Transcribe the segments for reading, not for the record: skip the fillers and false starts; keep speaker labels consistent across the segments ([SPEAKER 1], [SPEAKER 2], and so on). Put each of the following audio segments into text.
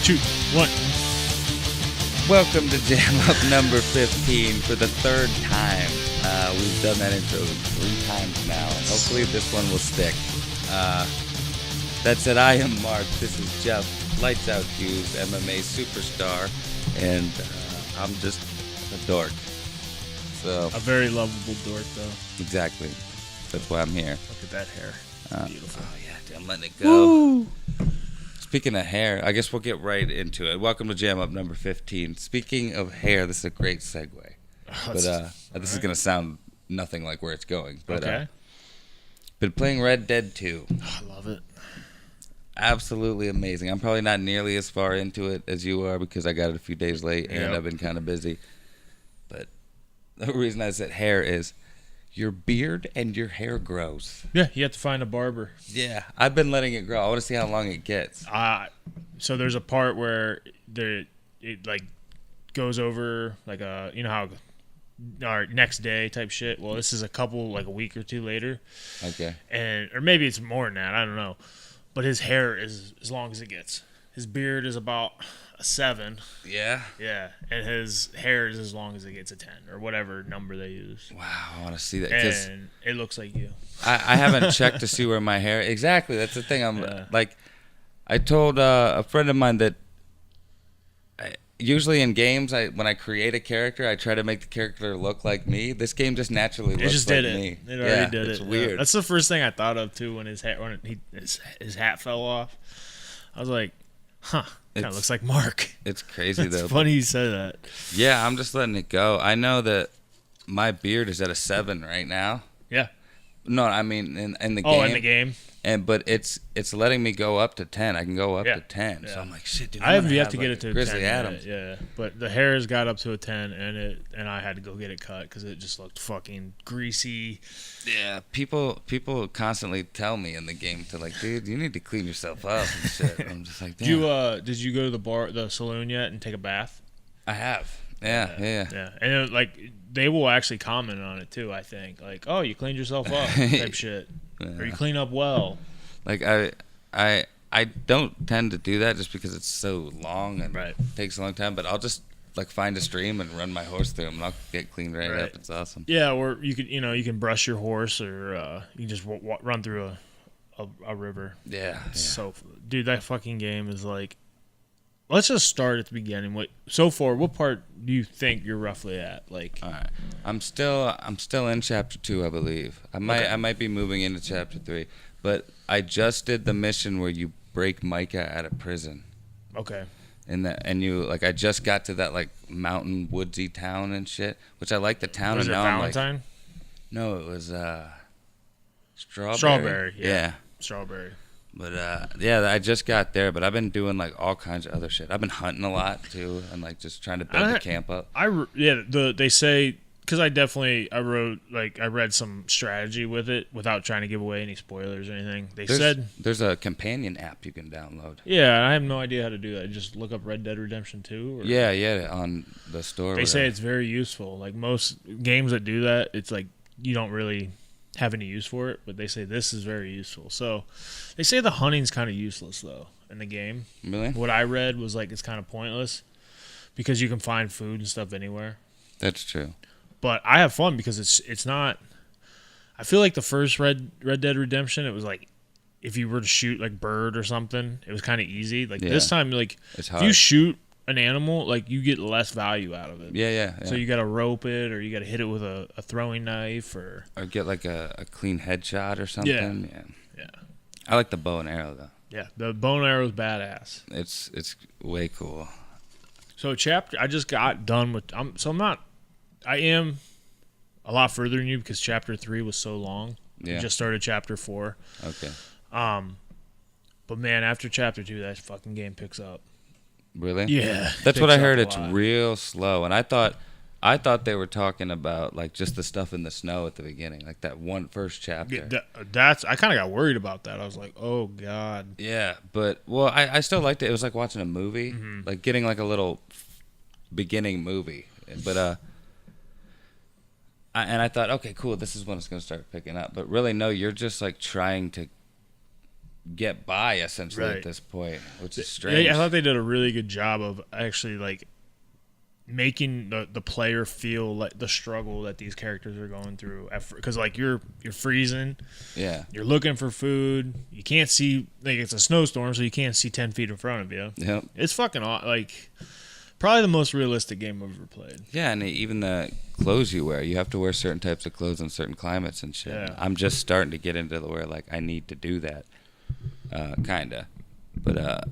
[SPEAKER 1] 2, 1.
[SPEAKER 2] Welcome to JAMUP number 15 for the third time. We've done that intro 3 times now, and hopefully this one will stick. That said, I am Mark. This is Jeff, Lights Out Hughes, MMA superstar, and I'm just a dork. So
[SPEAKER 1] A very lovable dork, though.
[SPEAKER 2] exactly. That's why I'm here.
[SPEAKER 1] Look at that hair. Beautiful.
[SPEAKER 2] Oh yeah, I'm letting it go.
[SPEAKER 1] Woo!
[SPEAKER 2] Speaking of hair, I guess we'll get right into it. Welcome to JAMUP number 15. Speaking of hair, this is a great segue. But this is going to sound nothing like where it's going. But
[SPEAKER 1] Okay.
[SPEAKER 2] been playing Red Dead 2.
[SPEAKER 1] I love it.
[SPEAKER 2] Absolutely amazing. I'm probably not nearly as far into it as you are because I got it a few days late and
[SPEAKER 1] Yep.
[SPEAKER 2] I've been kind of busy. But the reason I said hair is your beard and your hair grows.
[SPEAKER 1] Yeah, you have to find a barber.
[SPEAKER 2] Yeah, I've been letting it grow. I want to see how long it gets.
[SPEAKER 1] So there's a part where it like goes over like how our next day type shit. Well, this is a week or two later.
[SPEAKER 2] Okay.
[SPEAKER 1] Or maybe it's more than that. I don't know. But his hair is as long as it gets. His beard is about a 7.
[SPEAKER 2] Yeah?
[SPEAKER 1] Yeah, and his hair is as long as it gets a 10 or whatever number they use.
[SPEAKER 2] Wow, I want to see that. 'Cause
[SPEAKER 1] And it looks like you.
[SPEAKER 2] I haven't checked to see where my hair... Exactly, that's the thing.
[SPEAKER 1] Yeah.
[SPEAKER 2] I told a friend of mine that usually in games, when I create a character, I try to make the character look like me. This game just naturally looks
[SPEAKER 1] Just
[SPEAKER 2] like
[SPEAKER 1] did
[SPEAKER 2] me.
[SPEAKER 1] It already did
[SPEAKER 2] it's
[SPEAKER 1] it.
[SPEAKER 2] weird.
[SPEAKER 1] Yeah. That's the first thing I thought of too when his hat fell off. I was like, huh, kind of looks like Mark.
[SPEAKER 2] It's crazy though.
[SPEAKER 1] It's funny you said that.
[SPEAKER 2] Yeah, I'm just letting it go. I know that my beard is at a 7 right now.
[SPEAKER 1] Yeah.
[SPEAKER 2] No, I mean in the game.
[SPEAKER 1] Oh, in the game.
[SPEAKER 2] But it's letting me go up to 10. I can go up
[SPEAKER 1] Yeah.
[SPEAKER 2] to 10.
[SPEAKER 1] Yeah.
[SPEAKER 2] So I'm like, shit, dude.
[SPEAKER 1] I have yet to get it to
[SPEAKER 2] Grizzly
[SPEAKER 1] 10 yet,
[SPEAKER 2] Adams.
[SPEAKER 1] Yeah, but the hairs got up to a 10, and I had to go get it cut because it just looked fucking greasy.
[SPEAKER 2] Yeah, people constantly tell me in the game to like, dude, you need to clean yourself up and shit. I'm just like, damn.
[SPEAKER 1] Did you go to the saloon yet and take a bath?
[SPEAKER 2] I have. Yeah.
[SPEAKER 1] Yeah, and they will actually comment on it too. I think like, oh, you cleaned yourself up, type shit, or you clean up well.
[SPEAKER 2] Like I don't tend to do that just because it's so long and takes a long time. But I'll just like find a stream and run my horse through them, and I'll get cleaned right up. It's awesome.
[SPEAKER 1] Yeah, or you can brush your horse, or you can just run through a river.
[SPEAKER 2] Yeah.
[SPEAKER 1] So, dude, that fucking game is like. Let's just start at the beginning. What part do you think you're roughly at? Like,
[SPEAKER 2] all right, I'm still in chapter 2, I believe. I might be moving into chapter 3, but I just did the mission where you break Micah out of prison.
[SPEAKER 1] Okay.
[SPEAKER 2] And you like I just got to that like mountain woodsy town and shit, which I like the town.
[SPEAKER 1] Was
[SPEAKER 2] and
[SPEAKER 1] it
[SPEAKER 2] now
[SPEAKER 1] Valentine?
[SPEAKER 2] I'm like, no, it was Strawberry.
[SPEAKER 1] Strawberry.
[SPEAKER 2] Yeah.
[SPEAKER 1] Strawberry.
[SPEAKER 2] But I just got there, but I've been doing like all kinds of other shit. I've been hunting a lot too, and like just trying to build the camp up.
[SPEAKER 1] They say because I read some strategy with it without trying to give away any spoilers or anything.
[SPEAKER 2] There's a companion app you can download.
[SPEAKER 1] Yeah, I have no idea how to do that. Just look up Red Dead Redemption 2. Or,
[SPEAKER 2] Yeah, on the store.
[SPEAKER 1] They say it's very useful. Like most games that do that, it's like you don't really have any use for it, but they say this is very useful. So they say the hunting's kind of useless though in the game.
[SPEAKER 2] Really?
[SPEAKER 1] What I read was like it's kind of pointless because you can find food and stuff anywhere.
[SPEAKER 2] That's true.
[SPEAKER 1] But I have fun because it's not. I feel like the first Red Dead Redemption, it was like if you were to shoot like bird or something, it was kind of easy. Like this time, like
[SPEAKER 2] it's
[SPEAKER 1] if you shoot an animal, like you get less value out of it.
[SPEAKER 2] Yeah.
[SPEAKER 1] So you got to rope it, or you got to hit it with a throwing knife, or
[SPEAKER 2] get like a clean headshot or something.
[SPEAKER 1] Yeah.
[SPEAKER 2] I like the bow and arrow though.
[SPEAKER 1] Yeah, the bow and arrow is badass.
[SPEAKER 2] It's way cool.
[SPEAKER 1] So I just got done with. I am a lot further than you because chapter 3 was so long.
[SPEAKER 2] Yeah.
[SPEAKER 1] We just started chapter 4.
[SPEAKER 2] Okay.
[SPEAKER 1] But man, after chapter 2, that fucking game picks up.
[SPEAKER 2] Really?
[SPEAKER 1] Yeah.
[SPEAKER 2] That's what I heard. It's real slow, and I thought they were talking about like just the stuff in the snow at the beginning, like that first chapter.
[SPEAKER 1] I kind of got worried about that. I was like, oh god.
[SPEAKER 2] Yeah, but I still liked it. It was like watching a movie, like getting like a little beginning movie. But and I thought, okay, cool, this is when it's gonna start picking up. But really, no, you're just like trying to get by essentially
[SPEAKER 1] Right.
[SPEAKER 2] at this point, which is strange.
[SPEAKER 1] I thought they did a really good job of actually like making the player feel like the struggle that these characters are going through, because like you're freezing,
[SPEAKER 2] Yeah.
[SPEAKER 1] you're looking for food, you can't see, like it's a snowstorm, so you can't see 10 feet in front of you.
[SPEAKER 2] Yep.
[SPEAKER 1] It's fucking like probably the most realistic game I've ever played.
[SPEAKER 2] Yeah, and even the clothes you wear, you have to wear certain types of clothes in certain climates and shit.
[SPEAKER 1] Yeah.
[SPEAKER 2] I'm just starting to get into the where like I need to do that, kinda, but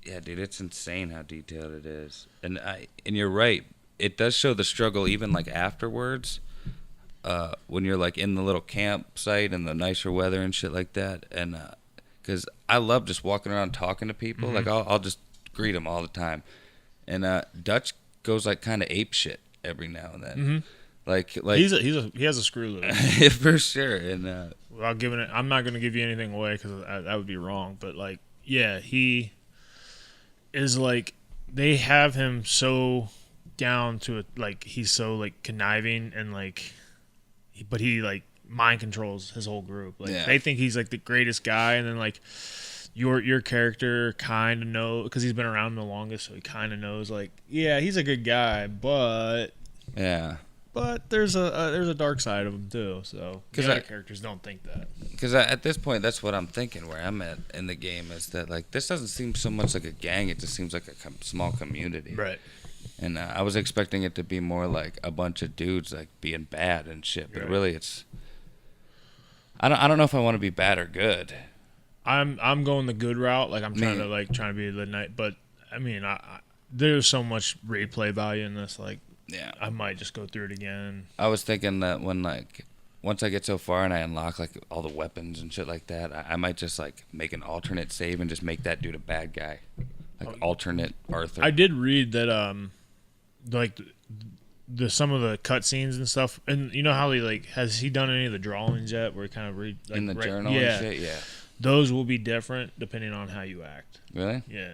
[SPEAKER 2] yeah, dude, it's insane how detailed it is, and you're right, it does show the struggle even like afterwards, when you're like in the little campsite and the nicer weather and shit like that, and because I love just walking around talking to people, like I'll just greet them all the time. And Dutch goes like kind of ape shit every now and then, like
[SPEAKER 1] He has a screw loose.
[SPEAKER 2] for sure. And
[SPEAKER 1] Without giving it, I'm not going to give you anything away because that would be wrong. But like, yeah, he is like, they have him so down to it, like he's so like conniving and like, but he like mind controls his whole group. Like they think he's like the greatest guy, and then like your character kind of know because he's been around the longest, so he kind of knows like, yeah, he's a good guy, but there's a dark side of him too. So because other characters don't think that.
[SPEAKER 2] Because at this point, that's what I'm thinking. Where I'm at in the game is that like this doesn't seem so much like a gang; it just seems like a small community.
[SPEAKER 1] Right.
[SPEAKER 2] And I was expecting it to be more like a bunch of dudes like being bad and shit, but really it's. I don't know if I want to be bad or good.
[SPEAKER 1] I'm going the good route. Like I'm trying to be the night, but I mean, there's so much replay value in this. Like, yeah, I might just go through it again.
[SPEAKER 2] I was thinking that when like once I get so far and I unlock like all the weapons and shit like that, I might just like make an alternate save and just make that dude a bad guy, like alternate Arthur.
[SPEAKER 1] I did read that like the some of the cutscenes and stuff, and you know how he like has he done any of the drawings yet? Where he kind of read like,
[SPEAKER 2] in the journal and shit, yeah.
[SPEAKER 1] Those will be different depending on how you act.
[SPEAKER 2] Really?
[SPEAKER 1] Yeah.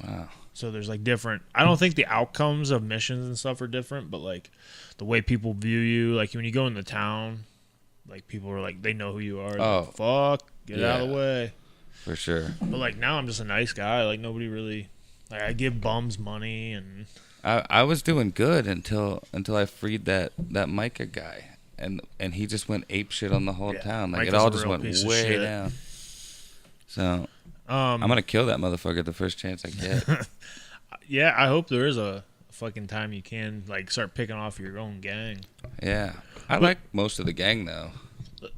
[SPEAKER 2] Wow.
[SPEAKER 1] So there's like different. I don't think the outcomes of missions and stuff are different, but like the way people view you, like when you go in the town, like people are like they know who you are.
[SPEAKER 2] Oh,
[SPEAKER 1] like, fuck, get out of the way.
[SPEAKER 2] For sure.
[SPEAKER 1] But like now I'm just a nice guy. Like nobody really. Like I give bums money and.
[SPEAKER 2] I was doing good until I freed that Micah guy, and he just went ape shit on the whole town. Like
[SPEAKER 1] Micah's
[SPEAKER 2] it all just went way down. So I'm gonna kill that motherfucker the first chance I get.
[SPEAKER 1] Yeah, I hope there is a fucking time you can like start picking off your own gang.
[SPEAKER 2] Yeah, I like most of the gang though.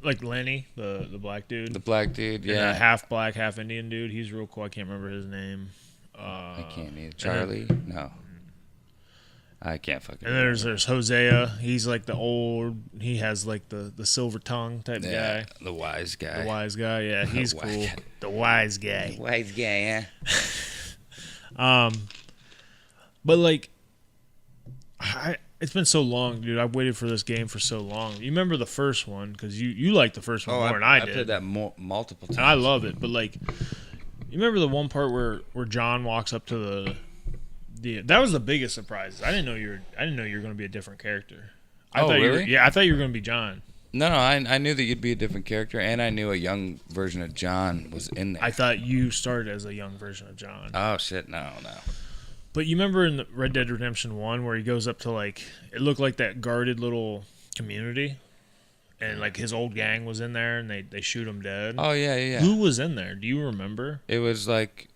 [SPEAKER 1] Like Lenny, the black dude.
[SPEAKER 2] The black dude, yeah.
[SPEAKER 1] And half black, half Indian dude. He's real cool. I can't remember his name.
[SPEAKER 2] I can't either. Charlie? No. I can't fucking.
[SPEAKER 1] And there's Hosea. He's like the old. He has like the silver tongue type guy.
[SPEAKER 2] The wise guy.
[SPEAKER 1] The wise guy. Yeah, he's cool.
[SPEAKER 2] Guy.
[SPEAKER 1] The wise guy.
[SPEAKER 2] The wise guy. Yeah.
[SPEAKER 1] But like, it's been so long, dude. I've waited for this game for so long. You remember the first one because you liked the first one more than I did.
[SPEAKER 2] I played that multiple times.
[SPEAKER 1] And I love it, but like, you remember the one part where John walks up to the that was the biggest surprise. I didn't know you were going to be a different character. I thought
[SPEAKER 2] really?
[SPEAKER 1] I thought you were going to be John.
[SPEAKER 2] No, I knew that you'd be a different character, and I knew a young version of John was in there.
[SPEAKER 1] I thought you started as a young version of John.
[SPEAKER 2] Oh shit, no.
[SPEAKER 1] But you remember in the Red Dead Redemption 1 where he goes up to like it looked like that guarded little community, and like his old gang was in there, and they shoot him dead.
[SPEAKER 2] Oh yeah.
[SPEAKER 1] Who was in there? Do you remember?
[SPEAKER 2] It was like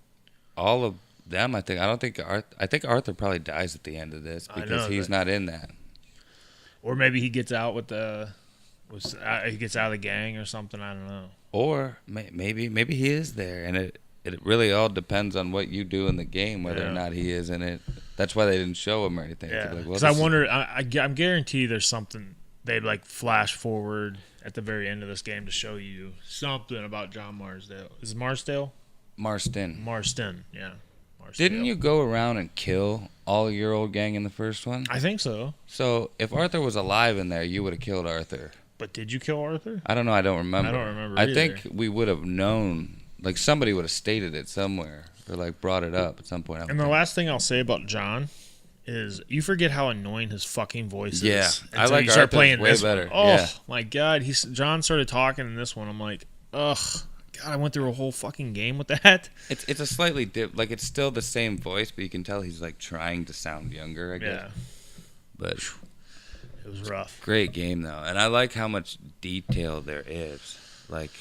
[SPEAKER 2] all of them. I think Arthur probably dies at the end of this because he's not in that. Or
[SPEAKER 1] maybe he gets out with he gets out of the gang or something. I don't know.
[SPEAKER 2] Or maybe he is there, and it really all depends on what you do in the game, whether or not he is in it. That's why they didn't show him or anything.
[SPEAKER 1] Yeah, because I wonder. I'm guarantee there's something they like flash forward at the very end of this game to show you something about John Marsdale. Is it Marsdale?
[SPEAKER 2] Marston,
[SPEAKER 1] yeah.
[SPEAKER 2] Didn't you go around and kill all your old gang in the first one?
[SPEAKER 1] I think so.
[SPEAKER 2] So if Arthur was alive in there, you would have killed Arthur.
[SPEAKER 1] But did you kill Arthur?
[SPEAKER 2] I don't know. I don't remember.
[SPEAKER 1] I
[SPEAKER 2] think we would have known. Like somebody would have stated it somewhere or like brought it up at some point.
[SPEAKER 1] And the last thing I'll say about John is you forget how annoying his fucking voice is.
[SPEAKER 2] Yeah,
[SPEAKER 1] I like
[SPEAKER 2] Arthur's way better.
[SPEAKER 1] Oh my god, John started talking in this one. I'm like, ugh. God, I went through a whole fucking game with that.
[SPEAKER 2] It's a slightly like it's still the same voice, but you can tell he's like trying to sound younger, I guess.
[SPEAKER 1] Yeah.
[SPEAKER 2] But
[SPEAKER 1] it was rough.
[SPEAKER 2] Great game though, and I like how much detail there is. Like,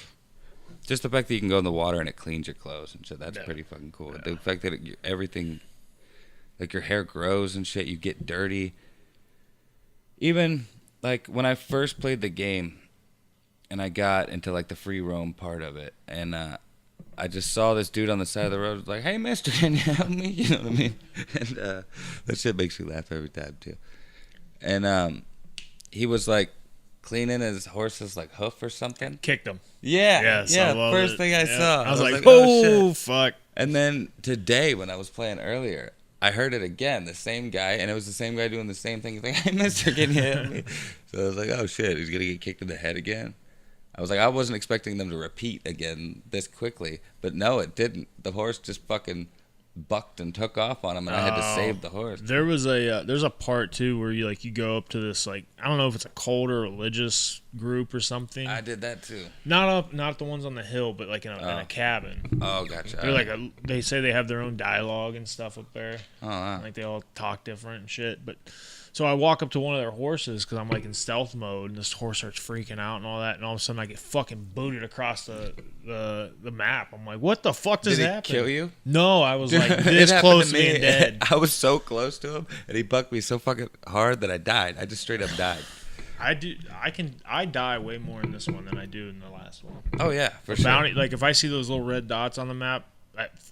[SPEAKER 2] just the fact that you can go in the water and it cleans your clothes and shit. That's pretty fucking cool. The fact that everything, like your hair grows and shit, you get dirty. Even like when I first played the game. And I got into, like, the free roam part of it. And I just saw this dude on the side of the road. Like, hey, mister, can you help me? You know what I mean? And that shit makes me laugh every time, too. And he was, like, cleaning his horse's, like, hoof or something.
[SPEAKER 1] Kicked him.
[SPEAKER 2] Yeah. First thing I saw.
[SPEAKER 1] I was like, oh, fuck.
[SPEAKER 2] And then today, when I was playing earlier, I heard it again. The same guy. And it was the same guy doing the same thing. He's like, hey, mister, can you help me? So I was like, oh, shit. He's going to get kicked in the head again? I was like, I wasn't expecting them to repeat again this quickly, but no, it didn't. The horse just fucking bucked and took off on him, and I had to save the horse.
[SPEAKER 1] There was there's a part too where you go up to this, like, I don't know if it's a cult or religious group or something.
[SPEAKER 2] I did that too.
[SPEAKER 1] Not the ones on the hill, but like in a cabin.
[SPEAKER 2] Oh, gotcha.
[SPEAKER 1] They're they say they have their own dialogue and stuff up there.
[SPEAKER 2] Oh, wow.
[SPEAKER 1] Like they all talk different and shit, but. So I walk up to one of their horses because I'm like in stealth mode, and this horse starts freaking out and all that, and all of a sudden I get fucking booted across the map. I'm like, what the fuck just happened?
[SPEAKER 2] Did he kill you?
[SPEAKER 1] No, I was like this close to being dead.
[SPEAKER 2] I was so close to him, and he bucked me so fucking hard that I died. I just straight up died.
[SPEAKER 1] I die way more in this one than I do in the last one.
[SPEAKER 2] Oh yeah, for sure.
[SPEAKER 1] Bounty, like if I see those little red dots on the map,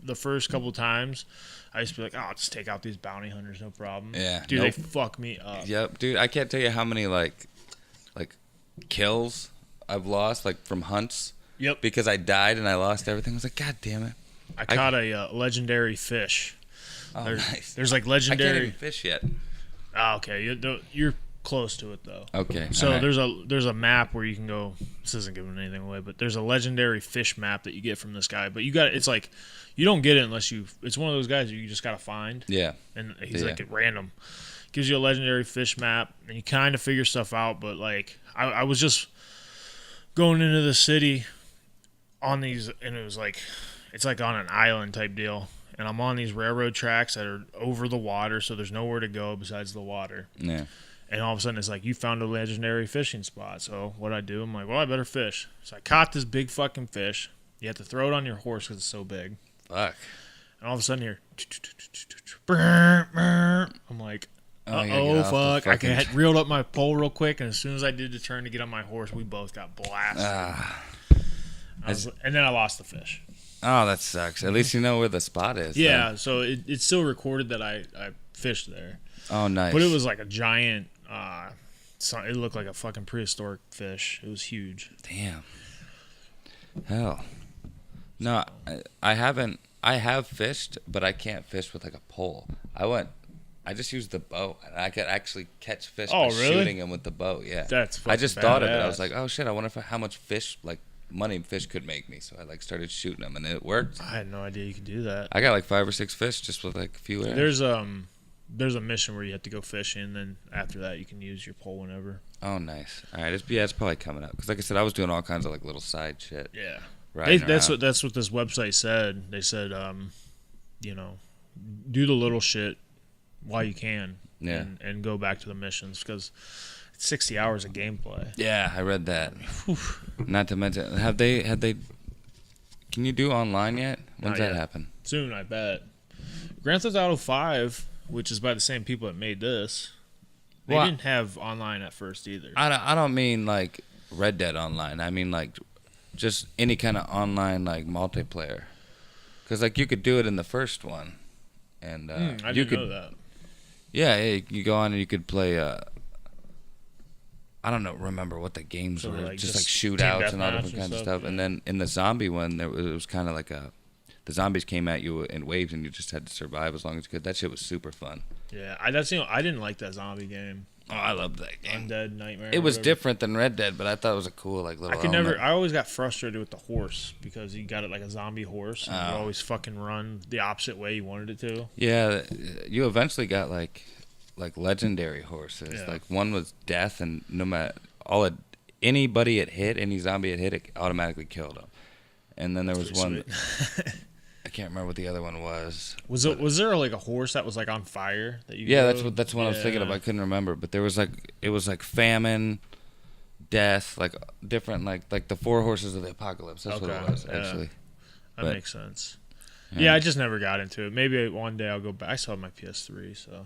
[SPEAKER 1] the first couple times. I used to be like, I'll just take out these bounty hunters, no problem.
[SPEAKER 2] Yeah.
[SPEAKER 1] Dude, they fuck me up.
[SPEAKER 2] Yep, dude, I can't tell you how many, like kills I've lost, like, from hunts.
[SPEAKER 1] Yep.
[SPEAKER 2] Because I died and I lost everything. I was like, God damn it.
[SPEAKER 1] I caught a legendary fish.
[SPEAKER 2] Oh, nice.
[SPEAKER 1] There's, like, legendary...
[SPEAKER 2] I can't even fish yet.
[SPEAKER 1] Oh, okay. You're close to it, though.
[SPEAKER 2] Okay.
[SPEAKER 1] So
[SPEAKER 2] right.
[SPEAKER 1] there's a map where you can go... This isn't giving anything away, but there's a legendary fish map that you get from this guy. But it's like... You don't get it unless you... It's one of those guys you just got to find.
[SPEAKER 2] Yeah.
[SPEAKER 1] And he's like at random. Gives you a legendary fish map, and you kind of figure stuff out. But, like, I was just going into the city on these... And it was like... It's like on an island type deal. And I'm on these railroad tracks that are over the water, so there's nowhere to go besides the water.
[SPEAKER 2] Yeah.
[SPEAKER 1] And all of a sudden, it's like, you found a legendary fishing spot. So what I do, I'm like, well, I better fish. So I caught this big fucking fish. You have to throw it on your horse because it's so big.
[SPEAKER 2] Fuck.
[SPEAKER 1] And all of a sudden here, I'm like, oh fuck. I had reeled up my pole real quick, and as soon as I did the turn to get on my horse, we both got blasted. And then I lost the fish.
[SPEAKER 2] Oh, that sucks. At least you know where the spot is.
[SPEAKER 1] Yeah, so it's still recorded that I fished there.
[SPEAKER 2] Oh, nice.
[SPEAKER 1] But it was like a giant, it looked like a fucking prehistoric fish. It was huge.
[SPEAKER 2] Damn. Hell. No, I haven't. I have fished, but I can't fish with like a pole. I just used the bow, and I could actually catch fish by shooting them with the bow. Yeah,
[SPEAKER 1] that's fucking
[SPEAKER 2] I just thought of it.
[SPEAKER 1] badass.
[SPEAKER 2] I was like, oh shit, I wonder how much fish, like money fish could make me. So I like started shooting them, and it worked.
[SPEAKER 1] I had no idea you could do that.
[SPEAKER 2] I got like 5 or 6 fish just with like a few arrows.
[SPEAKER 1] There's a mission where you have to go fishing, and then after that you can use your pole whenever.
[SPEAKER 2] Oh, nice. All right, it's probably coming up because like I said, I was doing all kinds of like little side shit.
[SPEAKER 1] Yeah.
[SPEAKER 2] That's
[SPEAKER 1] what this website said. They said, do the little shit while you can, and go back to the missions because it's 60 hours of gameplay.
[SPEAKER 2] Yeah, I read that. Not to mention, have they? Can you do online yet? When's that happen?
[SPEAKER 1] Soon, I bet. Grand Theft Auto 5, which is by the same people that made this, they didn't have online at first either.
[SPEAKER 2] I don't mean like Red Dead Online. I mean like. Just any kind of online like multiplayer, because like you could do it in the first one, and
[SPEAKER 1] I didn't know that.
[SPEAKER 2] Yeah, you go on and you could play. I don't remember what the games were. Like, just like shootouts and all different kinds of stuff. Yeah. And then in the zombie one, it was kind of like the zombies came at you in waves, and you just had to survive as long as you could. That shit was super fun.
[SPEAKER 1] Yeah, I didn't like that zombie game.
[SPEAKER 2] Oh, I loved that game.
[SPEAKER 1] Undead Nightmare.
[SPEAKER 2] It was different than Red Dead, but I thought it was a cool like little.
[SPEAKER 1] I always got frustrated with the horse because you got it like a zombie horse, and you always fucking run the opposite way you wanted it to.
[SPEAKER 2] Yeah, you eventually got like legendary horses.
[SPEAKER 1] Yeah.
[SPEAKER 2] Like one was death, and no matter anybody it hit, any zombie it hit, it automatically killed them. and then there was
[SPEAKER 1] Pretty
[SPEAKER 2] one.
[SPEAKER 1] sweet.
[SPEAKER 2] I can't remember what the other one was.
[SPEAKER 1] Was there like a horse that was like on fire that you?
[SPEAKER 2] Yeah,
[SPEAKER 1] rode?
[SPEAKER 2] that's what I was thinking of. I couldn't remember, but there was it was like famine, death, like different like the 4 horses of the apocalypse. That's what it was actually.
[SPEAKER 1] That makes sense. Yeah, I just never got into it. Maybe one day I'll go back. I still have my PS3, so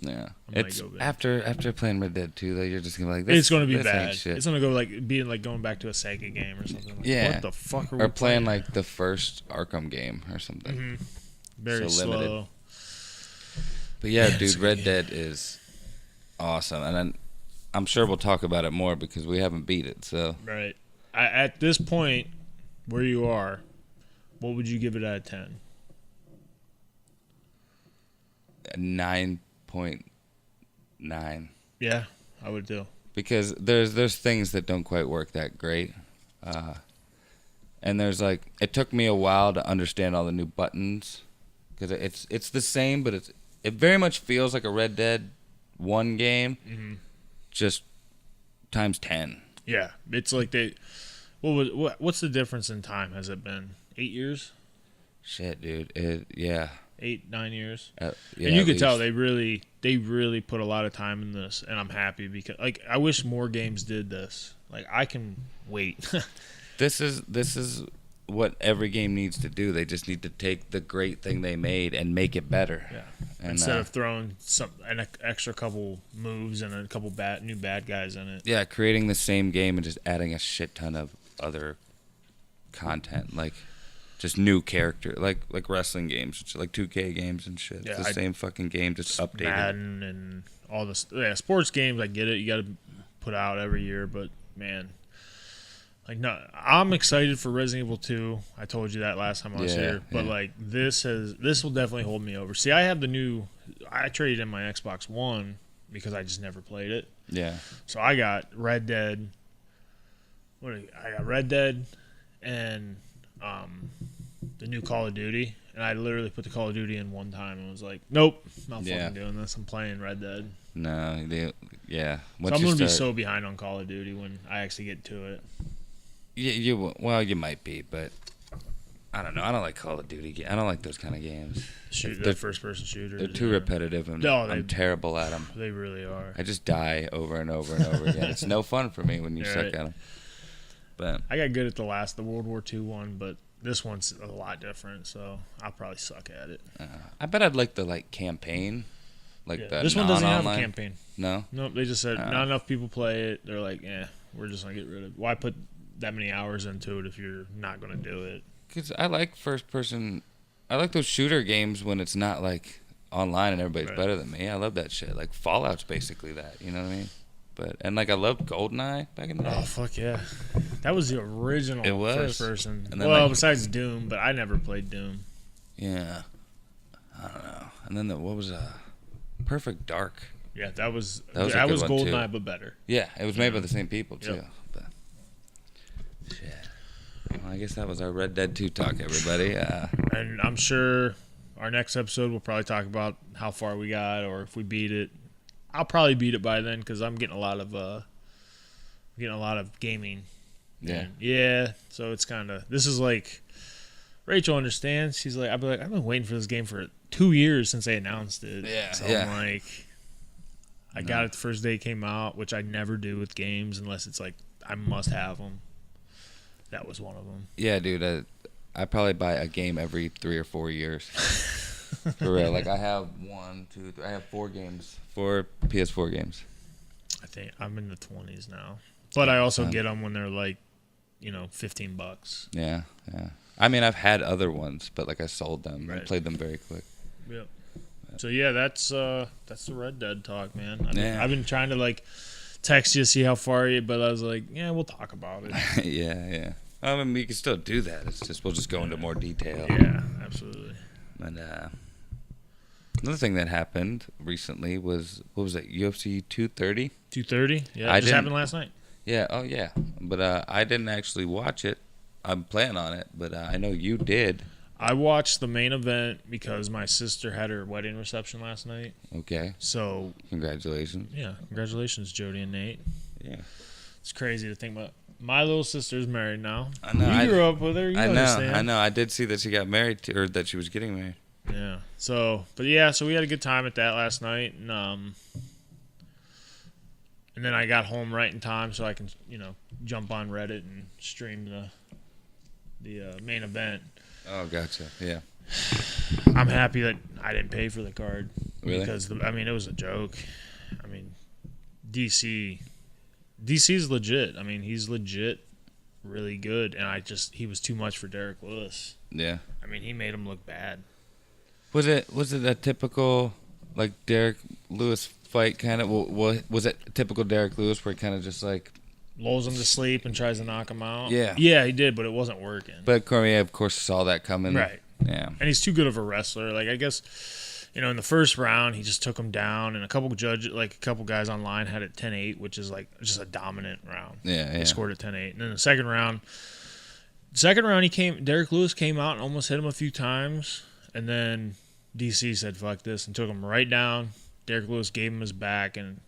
[SPEAKER 2] yeah.
[SPEAKER 1] It's
[SPEAKER 2] after playing Red Dead 2, though, you're just gonna be like,
[SPEAKER 1] it's gonna be
[SPEAKER 2] this
[SPEAKER 1] bad.
[SPEAKER 2] ain't shit.
[SPEAKER 1] It's gonna go like being like going back to a Sega game or something. Like,
[SPEAKER 2] Yeah.
[SPEAKER 1] What the fuck are we
[SPEAKER 2] Or playing
[SPEAKER 1] playing?
[SPEAKER 2] like the first Arkham game or something.
[SPEAKER 1] Mm-hmm. Very
[SPEAKER 2] So
[SPEAKER 1] slow.
[SPEAKER 2] limited. But yeah, dude, Red Dead is awesome, and I'm sure we'll talk about it more because we haven't beat it. So
[SPEAKER 1] Right. At this point, where you are, what would you give it out of 10?
[SPEAKER 2] 9.9.
[SPEAKER 1] Yeah, I would do.
[SPEAKER 2] Because there's things that don't quite work that great, and there's like it took me a while to understand all the new buttons, because it's the same, but it very much feels like a Red Dead 1 game, just times 10.
[SPEAKER 1] Yeah, it's like what's the difference in time? Has it been 8 years?
[SPEAKER 2] Shit, dude. Yeah.
[SPEAKER 1] 8-9 years.
[SPEAKER 2] Yeah,
[SPEAKER 1] and you
[SPEAKER 2] at
[SPEAKER 1] could tell
[SPEAKER 2] least.
[SPEAKER 1] they really put a lot of time in this, and I'm happy because like I wish more games did this. Like I can wait.
[SPEAKER 2] This is what every game needs to do. They just need to take the great thing they made and make it better.
[SPEAKER 1] Yeah.
[SPEAKER 2] And,
[SPEAKER 1] Instead of throwing an extra couple moves and a couple new bad guys in it.
[SPEAKER 2] yeah, creating the same game and just adding a shit ton of other content, like just new character, like wrestling games, just like 2K games and shit.
[SPEAKER 1] Yeah,
[SPEAKER 2] it's the same fucking game, just updated.
[SPEAKER 1] Madden and all this. Yeah, sports games, I get it. You got to put out every year, but man, like no, I'm excited for Resident Evil 2. I told you that last time I was here, but like this will definitely hold me over. See, I traded in my Xbox One because I just never played it.
[SPEAKER 2] Yeah.
[SPEAKER 1] So I got Red Dead. I got Red Dead and the new Call of Duty, and I literally put the Call of Duty in one time and was like, nope, I'm not fucking doing this. I'm playing Red Dead.
[SPEAKER 2] No, yeah.
[SPEAKER 1] So I'm gonna be so behind on Call of Duty when I actually get to it.
[SPEAKER 2] Yeah, you might be, but I don't know. I don't like Call of Duty. I don't like those kind of games.
[SPEAKER 1] The first-person shooters.
[SPEAKER 2] They're too repetitive, and I'm terrible at them.
[SPEAKER 1] They really are.
[SPEAKER 2] I just die over and over and over again. It's no fun for me when you suck at them. But
[SPEAKER 1] I got good at the World War II one, but this one's a lot different, so I'll probably suck at it.
[SPEAKER 2] I bet I'd like the campaign,
[SPEAKER 1] this one doesn't have a campaign.
[SPEAKER 2] No,
[SPEAKER 1] nope. They just said not enough people play it. They're like, we're just gonna get rid of it. Why put that many hours into it if you're not gonna do it?
[SPEAKER 2] Because I like first person. I like those shooter games when it's not like online and everybody's better than me. I love that shit. Like Fallout's basically that. You know what I mean? And I loved GoldenEye back in the day.
[SPEAKER 1] Oh fuck yeah, that was the original first person.
[SPEAKER 2] And then
[SPEAKER 1] besides Doom, but I never played Doom.
[SPEAKER 2] Yeah, I don't know. And then what was Perfect Dark?
[SPEAKER 1] Yeah, that was
[SPEAKER 2] GoldenEye,
[SPEAKER 1] but better.
[SPEAKER 2] Yeah, it was made by the same people too.
[SPEAKER 1] Yep.
[SPEAKER 2] But shit. Well, I guess that was our Red Dead 2 talk, everybody.
[SPEAKER 1] And I'm sure our next episode we'll probably talk about how far we got or if we beat it. I'll probably beat it by then because I'm getting a lot of gaming.
[SPEAKER 2] Yeah.
[SPEAKER 1] So it's kind of this is like Rachel understands. She's like, I've been waiting for this game for 2 years since they announced it.
[SPEAKER 2] Yeah.
[SPEAKER 1] So I'm like, I got it the first day it came out, which I never do with games unless it's like I must have them. That was one of them.
[SPEAKER 2] Yeah, dude. I probably buy a game every 3 or 4 years. For real. Like I have 1, 2, 3. I have 4 games. 4 PS4 games.
[SPEAKER 1] I think I'm in the 20s now. But I also get them when they're like, $15.
[SPEAKER 2] Yeah. I mean, I've had other ones, but I sold them and played them very quick.
[SPEAKER 1] Yep. So yeah, that's the Red Dead talk, man. I've been trying to text you, see how far you, but I was like, yeah, we'll talk about it.
[SPEAKER 2] Yeah. I mean, we can still do that. It's just we'll just go into more detail.
[SPEAKER 1] Yeah, absolutely.
[SPEAKER 2] And another thing that happened recently was, what was it, UFC 230?
[SPEAKER 1] 230? Yeah, it just happened last night.
[SPEAKER 2] Yeah, oh yeah. But I didn't actually watch it. I'm planning on it, but I know you did.
[SPEAKER 1] I watched the main event because my sister had her wedding reception last night.
[SPEAKER 2] Okay.
[SPEAKER 1] So.
[SPEAKER 2] Congratulations.
[SPEAKER 1] Yeah, congratulations, Jody and Nate.
[SPEAKER 2] Yeah.
[SPEAKER 1] It's crazy to think about My little sister's married now.
[SPEAKER 2] I know.
[SPEAKER 1] You grew up with her. You understand.
[SPEAKER 2] I know. I did see that she got married, or that she was getting married.
[SPEAKER 1] Yeah. So we had a good time at that last night, and then I got home right in time so I can, jump on Reddit and stream the main event.
[SPEAKER 2] Oh, gotcha. Yeah.
[SPEAKER 1] I'm happy that I didn't pay for the card.
[SPEAKER 2] Really?
[SPEAKER 1] Because it was a joke. DC's legit. He's legit really good, and he was too much for Derrick Lewis.
[SPEAKER 2] Yeah.
[SPEAKER 1] He made him look bad.
[SPEAKER 2] Was it a typical like Derrick Lewis fight kind of? Was it typical Derrick Lewis where he kind of just like
[SPEAKER 1] lulls him to sleep and tries to knock him out?
[SPEAKER 2] Yeah.
[SPEAKER 1] Yeah, he did, but it wasn't working.
[SPEAKER 2] But Cormier, of course, saw that coming.
[SPEAKER 1] Right.
[SPEAKER 2] Yeah.
[SPEAKER 1] And he's too good of a wrestler. Like, I guess, in the first round, he just took him down, and a couple guys online had it 10-8, which is like just a dominant round.
[SPEAKER 2] Yeah.
[SPEAKER 1] They scored it 10-8. And then the second round, Derrick Lewis came out and almost hit him a few times, and then DC said, fuck this, and took him right down. Derrick Lewis gave him his back and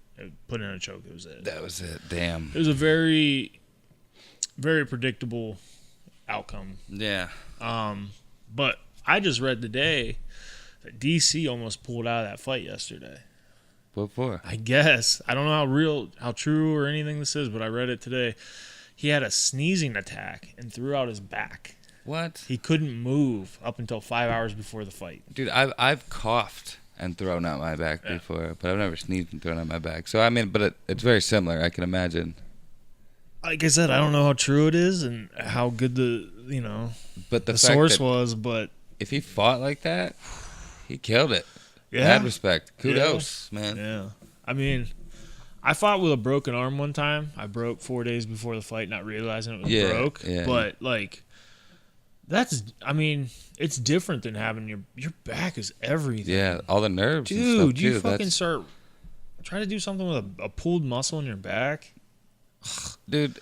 [SPEAKER 1] put in a choke. That was it.
[SPEAKER 2] That was it. Damn.
[SPEAKER 1] It was a very, very predictable outcome.
[SPEAKER 2] Yeah.
[SPEAKER 1] But I just read today that DC almost pulled out of that fight yesterday.
[SPEAKER 2] What for?
[SPEAKER 1] I guess. I don't know how true or anything this is, but I read it today. He had a sneezing attack and threw out his back.
[SPEAKER 2] What?
[SPEAKER 1] He couldn't move up until 5 hours before the fight.
[SPEAKER 2] Dude, I've coughed and thrown out my back before, but I've never sneezed and thrown out my back. So, but it's very similar, I can imagine.
[SPEAKER 1] Like I said, I don't know how true it is and how good the source was, but
[SPEAKER 2] if he fought like that, he killed it.
[SPEAKER 1] Yeah.
[SPEAKER 2] Mad respect. Kudos, man.
[SPEAKER 1] Yeah. I fought with a broken arm one time. I broke 4 days before the fight, not realizing it was broke.
[SPEAKER 2] Yeah.
[SPEAKER 1] But, it's different than having your back is everything.
[SPEAKER 2] Yeah, all the nerves.
[SPEAKER 1] Dude,
[SPEAKER 2] and stuff
[SPEAKER 1] you fucking try to do something with a pulled muscle in your back.
[SPEAKER 2] Dude,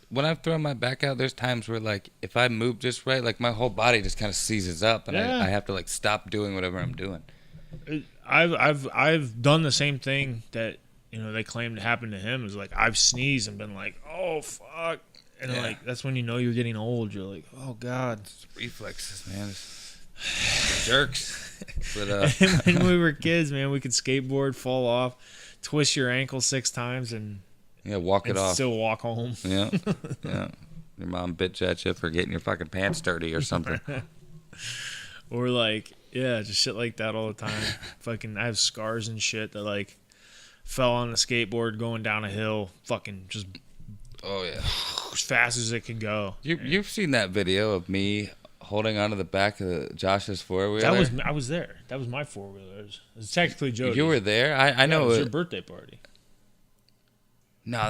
[SPEAKER 2] when I've thrown my back out, there's times where, if I move just right, my whole body just kind of seizes up, and I have to, stop doing whatever I'm doing.
[SPEAKER 1] I've done the same thing that, they claim to happen to him. Is I've sneezed and been like, oh, fuck. And, that's when you know you're getting old. You're like, oh, God.
[SPEAKER 2] It's reflexes, man. It's jerks. But,
[SPEAKER 1] when we were kids, man, we could skateboard, fall off, twist your ankle 6 times, and...
[SPEAKER 2] Yeah, walk it off.
[SPEAKER 1] Still walk home.
[SPEAKER 2] Yeah. Your mom bitch at you for getting your fucking pants dirty or something.
[SPEAKER 1] Or just shit like that all the time. Fucking, I have scars and shit that fell on a skateboard going down a hill. Fucking just.
[SPEAKER 2] Oh yeah.
[SPEAKER 1] As fast as it could go.
[SPEAKER 2] You've seen that video of me holding onto the back of Josh's 4-wheeler?
[SPEAKER 1] I was there. That was my 4-wheeler. It's technically Jody's.
[SPEAKER 2] You were there. I know
[SPEAKER 1] it was your birthday party.
[SPEAKER 2] No,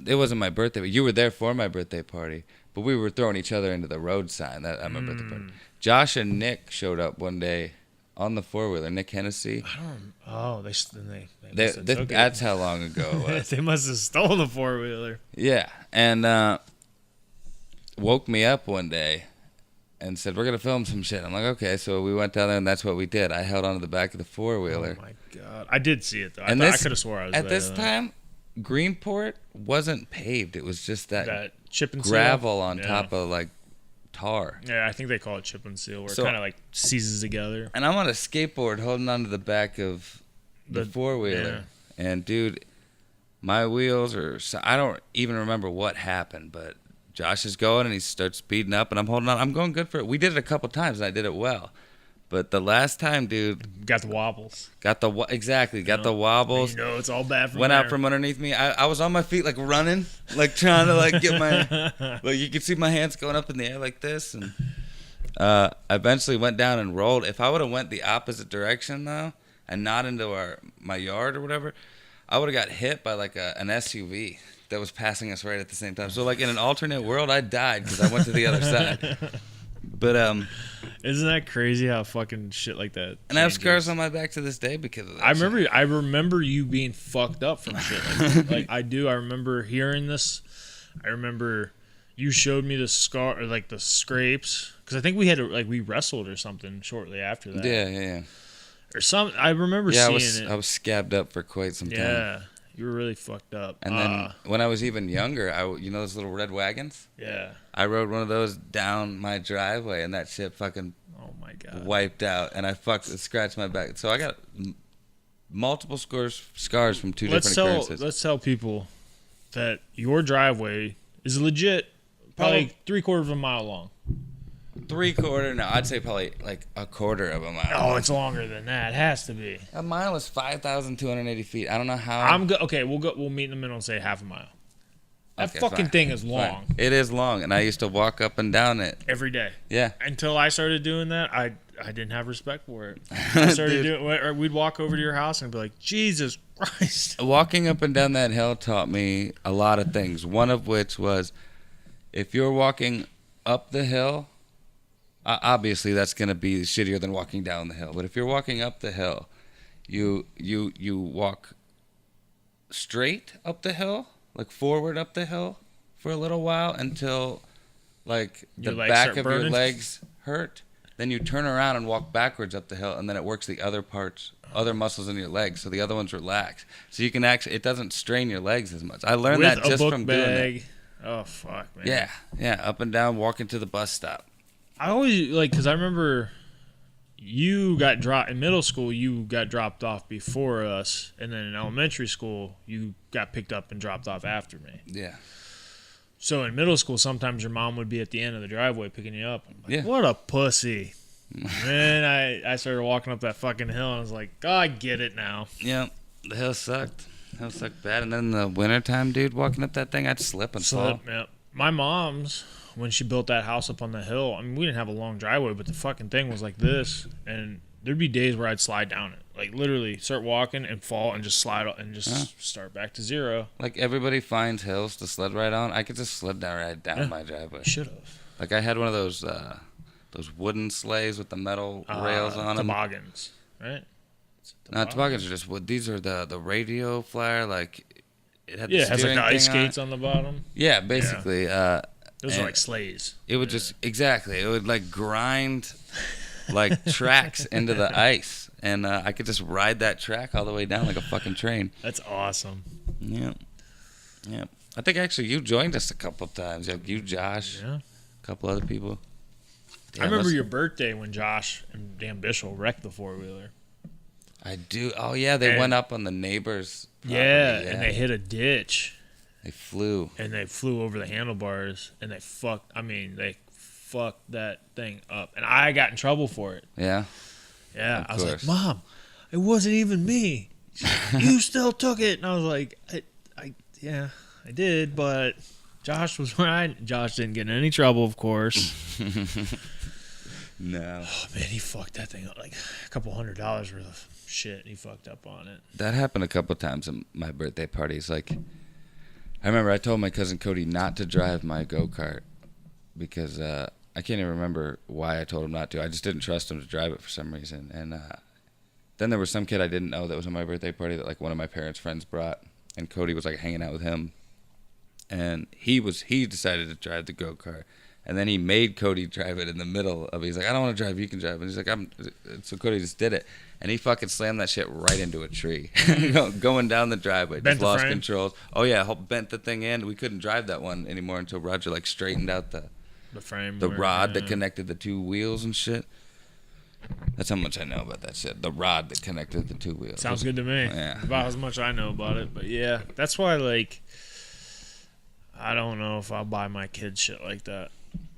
[SPEAKER 2] it wasn't my birthday. But you were there for my birthday party. But we were throwing each other into the road sign. I remember the party. Josh and Nick showed up one day on the 4-wheeler. Nick Hennessy. That's how long ago it was.
[SPEAKER 1] They must have stolen the 4-wheeler.
[SPEAKER 2] Yeah, and woke me up one day and said, we're going to film some shit. I'm like, okay. So we went down there, and that's what we did. I held onto the back of the 4-wheeler.
[SPEAKER 1] Oh, my God. I did see it, though. I could have swore I was
[SPEAKER 2] there.
[SPEAKER 1] At
[SPEAKER 2] this time, Greenport wasn't paved. It was just that
[SPEAKER 1] chip and
[SPEAKER 2] gravel
[SPEAKER 1] seal
[SPEAKER 2] on top of tar.
[SPEAKER 1] Yeah, I think they call it chip and seal, where it kind of seizes together.
[SPEAKER 2] And I'm on a skateboard holding onto the back of the 4-wheeler. Yeah. And dude, my wheels I don't even remember what happened, but Josh is going and he starts speeding up and I'm holding on. I'm going good for it. We did it a couple times and I did it well. But the last time, dude...
[SPEAKER 1] Got the wobbles.
[SPEAKER 2] Got the wobbles.
[SPEAKER 1] It's all bad from
[SPEAKER 2] Went out from underneath me. I was on my feet, running, trying to, get my... you could see my hands going up in the air like this. And I eventually went down and rolled. If I would have went the opposite direction, though, and not into my yard or whatever, I would have got hit by, an SUV that was passing us right at the same time. So, in an alternate world, I died because I went to the other side. But,
[SPEAKER 1] isn't that crazy how fucking shit like that changes?
[SPEAKER 2] And I have scars on my back to this day because of that.
[SPEAKER 1] I remember you being fucked up from shit like that. I do. I remember hearing this. I remember you showed me the scar, or the scrapes, because I think we had we wrestled or something shortly after that.
[SPEAKER 2] Yeah.
[SPEAKER 1] Or some. I remember seeing it.
[SPEAKER 2] I was scabbed up for quite some time.
[SPEAKER 1] You were really fucked up.
[SPEAKER 2] And then when I was even younger, you know those little red wagons?
[SPEAKER 1] Yeah.
[SPEAKER 2] I rode one of those down my driveway, and that shit fucking
[SPEAKER 1] Oh my god.
[SPEAKER 2] wiped out, and I scratched my back. So I got multiple scars from two different occurrences.
[SPEAKER 1] Let's tell people that your driveway is legit, probably 3/4 of a mile long.
[SPEAKER 2] 3/4? No, I'd say probably like 1/4 of a mile.
[SPEAKER 1] Oh, it's longer than that. It has to be.
[SPEAKER 2] A mile is 5,280 feet. I don't know how.
[SPEAKER 1] Okay, we'll meet in the middle and say half a mile. That
[SPEAKER 2] Okay,
[SPEAKER 1] fucking
[SPEAKER 2] fine.
[SPEAKER 1] thing is long.
[SPEAKER 2] Fine. It is long, and I used to walk up and down it.
[SPEAKER 1] Every day.
[SPEAKER 2] Yeah.
[SPEAKER 1] Until I started doing that, I didn't have respect for it. I started doing, or we'd walk over to your house and be like, Jesus Christ.
[SPEAKER 2] Walking up and down that hill taught me a lot of things. One of which was, if you're walking up the hill, obviously that's going to be shittier than walking down the hill. But if you're walking up the hill, you walk straight up the hill, like forward up the hill for a little while until like the back of your legs hurt. Then you turn around and walk backwards up the hill, and then it works the other muscles in your legs, so the other ones relax. So you can actually, it doesn't strain your legs as much. I learned that just from doing it.
[SPEAKER 1] Oh, fuck, man.
[SPEAKER 2] Yeah, up and down, walking to the bus stop.
[SPEAKER 1] I always, because I remember you got dropped, in middle school, you got dropped off before us, and then in elementary school, you got picked up and dropped off after me.
[SPEAKER 2] Yeah.
[SPEAKER 1] So in middle school, sometimes your mom would be at the end of the driveway picking you up. I'm like,
[SPEAKER 2] Yeah.
[SPEAKER 1] What a pussy. Then I started walking up that fucking hill, and I was like, oh, I get it now.
[SPEAKER 2] Yeah, the hill sucked. The hill sucked bad. And then in the wintertime, dude, walking up that thing, I'd slip and fall.
[SPEAKER 1] Yeah. My mom's, when she built that house up on the hill, I mean, we didn't have a long driveway, but the fucking thing was like this, and there'd be days where I'd slide down it. Like, literally start walking and fall and just slide and just start back to zero.
[SPEAKER 2] Like, everybody finds hills to sled ride on. I could just sled right down my driveway.
[SPEAKER 1] Should have.
[SPEAKER 2] Like, I had one of those wooden sleighs with the metal rails on them.
[SPEAKER 1] Toboggans, right?
[SPEAKER 2] No, toboggans are just wood. These are the radio flyer. Like, it had
[SPEAKER 1] it has like the ice skates on the bottom.
[SPEAKER 2] Yeah, basically.
[SPEAKER 1] Those are like sleighs.
[SPEAKER 2] It would just, exactly. It would, like, grind, like, tracks into the ice. And I could just ride that track all the way down like a fucking train.
[SPEAKER 1] That's awesome.
[SPEAKER 2] Yeah. Yeah. I think actually you joined us a couple of times. Like you, Josh, a couple other people.
[SPEAKER 1] Yeah, I remember your birthday when Josh and Dan Bishop wrecked the four-wheeler.
[SPEAKER 2] I do. Oh, yeah. They went up on the neighbor's property.
[SPEAKER 1] Yeah, and they hit a ditch.
[SPEAKER 2] They flew.
[SPEAKER 1] And they flew over the handlebars, and they fucked that thing up. And I got in trouble for it.
[SPEAKER 2] Yeah?
[SPEAKER 1] Yeah, I was like, Mom, it wasn't even me. You still took it. And I was like, I did, but Josh was right. Josh didn't get in any trouble, of course.
[SPEAKER 2] No.
[SPEAKER 1] Oh, man, he fucked that thing up. Like a couple $100 worth of shit. He fucked up on it.
[SPEAKER 2] That happened a couple times at my birthday parties. Like, I remember I told my cousin Cody not to drive my go-kart because I can't even remember why I told him not to. I just didn't trust him to drive it for some reason. And then there was some kid I didn't know that was at my birthday party that like one of my parents' friends brought, and Cody was like hanging out with him. And he decided to drive the go-kart. And then he made Cody drive it in the middle of it. He's like, I don't want to drive, you can drive. And he's like, so Cody just did it. And he fucking slammed that shit right into a tree. Going down the driveway.
[SPEAKER 1] Bent
[SPEAKER 2] just lost
[SPEAKER 1] frame.
[SPEAKER 2] controls. Oh yeah, bent the thing in. We couldn't drive that one anymore until Roger like straightened out the
[SPEAKER 1] frame.
[SPEAKER 2] The rod that connected the two wheels and shit. That's how much I know about that shit. The rod that connected the two wheels.
[SPEAKER 1] Sounds good to me.
[SPEAKER 2] Yeah.
[SPEAKER 1] About as much I know about it. But yeah, that's why, like, I don't know if I'll buy my kids shit like that.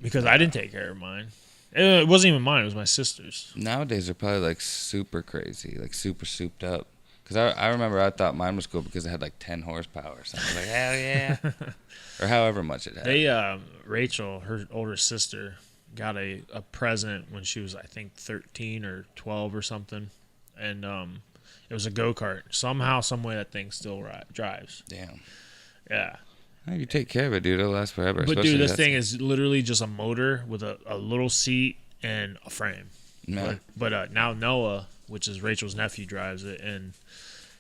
[SPEAKER 1] Because I didn't take care of mine. It wasn't even mine. It was my sister's.
[SPEAKER 2] Nowadays, they're probably, like, super crazy. Like, super souped up. Because I remember I thought mine was cool because it had, like, 10 horsepower. So I was like, hell yeah. Or however much it had.
[SPEAKER 1] Rachel, her older sister, got a present when she was, I think, 13 or 12 or something. And it was a go-kart. Somehow, some way, that thing still drives.
[SPEAKER 2] Damn.
[SPEAKER 1] Yeah.
[SPEAKER 2] If you take care of it, dude, it'll last forever.
[SPEAKER 1] But, dude, this thing is literally just a motor with a little seat and a frame.
[SPEAKER 2] No.
[SPEAKER 1] But now Noah, which is Rachel's nephew, drives it, and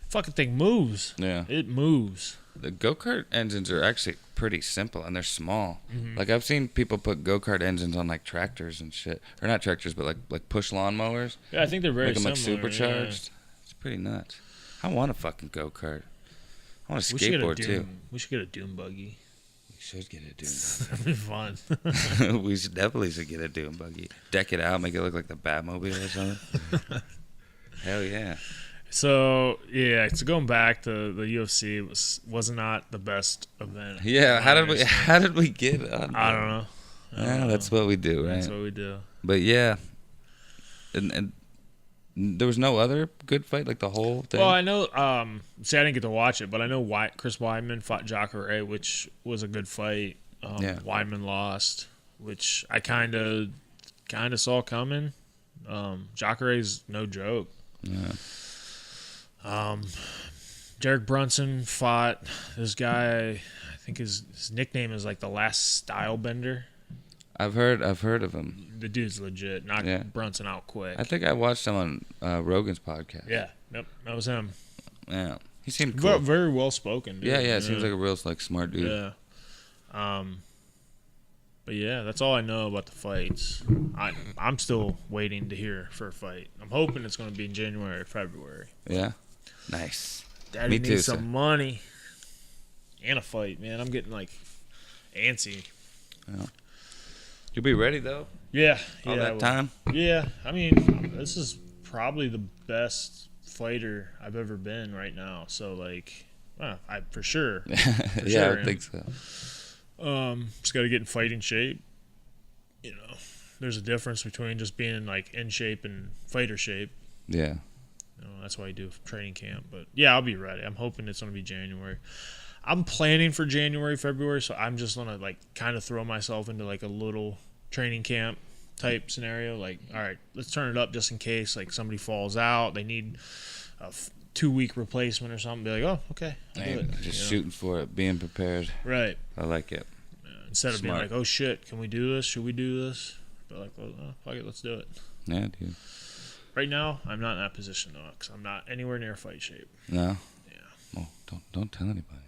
[SPEAKER 1] fucking thing moves.
[SPEAKER 2] Yeah.
[SPEAKER 1] It moves.
[SPEAKER 2] The go-kart engines are actually pretty simple, and they're small.
[SPEAKER 1] Mm-hmm.
[SPEAKER 2] Like, I've seen people put go-kart engines on, like, tractors and shit. Or not tractors, but, like push lawnmowers.
[SPEAKER 1] Yeah, I think they're very
[SPEAKER 2] Make them,
[SPEAKER 1] similar.
[SPEAKER 2] like, supercharged.
[SPEAKER 1] Yeah.
[SPEAKER 2] It's pretty nuts. I want a fucking go-kart. I want a
[SPEAKER 1] We should get a
[SPEAKER 2] skateboard too.
[SPEAKER 1] We should get a Doom buggy.
[SPEAKER 2] We should get a Doom
[SPEAKER 1] That'd be fun.
[SPEAKER 2] buggy. We definitely should get a Doom buggy. Deck it out, make it look like the Batmobile or something. Hell yeah.
[SPEAKER 1] So yeah, so going back to the UFC was not the best event.
[SPEAKER 2] Yeah, how did we get on?
[SPEAKER 1] I don't know.
[SPEAKER 2] Yeah, that's what we do, right?
[SPEAKER 1] That's what we do.
[SPEAKER 2] But yeah, and there was no other good fight, like the whole thing.
[SPEAKER 1] Well, I know. See, I didn't get to watch it, but I know Chris Weidman fought Jacare, which was a good fight.
[SPEAKER 2] Yeah.
[SPEAKER 1] Weidman lost, which I kind of saw coming. Jacare's no joke.
[SPEAKER 2] Yeah.
[SPEAKER 1] Derrick Brunson fought this guy. I think his nickname is like the Last Style Bender.
[SPEAKER 2] I've heard of him.
[SPEAKER 1] The dude's legit. Knocked Brunson out quick.
[SPEAKER 2] I think I watched him on Rogan's podcast.
[SPEAKER 1] Yeah, yep, that was him.
[SPEAKER 2] Yeah, he seemed cool.
[SPEAKER 1] Very well spoken. Dude.
[SPEAKER 2] Yeah. Seems like a real smart dude.
[SPEAKER 1] Yeah. But yeah, that's all I know about the fights. I'm still waiting to hear for a fight. I'm hoping it's going to be in January or February.
[SPEAKER 2] Yeah. Nice.
[SPEAKER 1] Daddy
[SPEAKER 2] Me
[SPEAKER 1] needs
[SPEAKER 2] too,
[SPEAKER 1] some
[SPEAKER 2] sir.
[SPEAKER 1] money and a fight, man. I'm getting antsy.
[SPEAKER 2] Yeah. You'll be ready though.
[SPEAKER 1] Yeah.
[SPEAKER 2] All that time.
[SPEAKER 1] Yeah. I mean, this is probably the best fighter I've ever been right now. So I for sure. For
[SPEAKER 2] Yeah,
[SPEAKER 1] sure.
[SPEAKER 2] I think so.
[SPEAKER 1] Just got to get in fighting shape. There's a difference between just being in shape and fighter shape.
[SPEAKER 2] Yeah.
[SPEAKER 1] That's why you do training camp. But yeah, I'll be ready. I'm hoping it's going to be January. I'm planning for January, February, so I'm just going to kind of throw myself into a little training camp type scenario. All right, let's turn it up just in case somebody falls out. They need a 2-week replacement or something. Be like, oh, okay, I'll do it.
[SPEAKER 2] Just shooting for it, being prepared.
[SPEAKER 1] Right.
[SPEAKER 2] I like it.
[SPEAKER 1] Instead of
[SPEAKER 2] Smart.
[SPEAKER 1] being oh shit, can we do this? Should we do this? But oh, fuck it, let's do it.
[SPEAKER 2] Yeah, dude.
[SPEAKER 1] Right now, I'm not in that position though, because I'm not anywhere near fight shape.
[SPEAKER 2] No.
[SPEAKER 1] Yeah.
[SPEAKER 2] Well, don't tell anybody.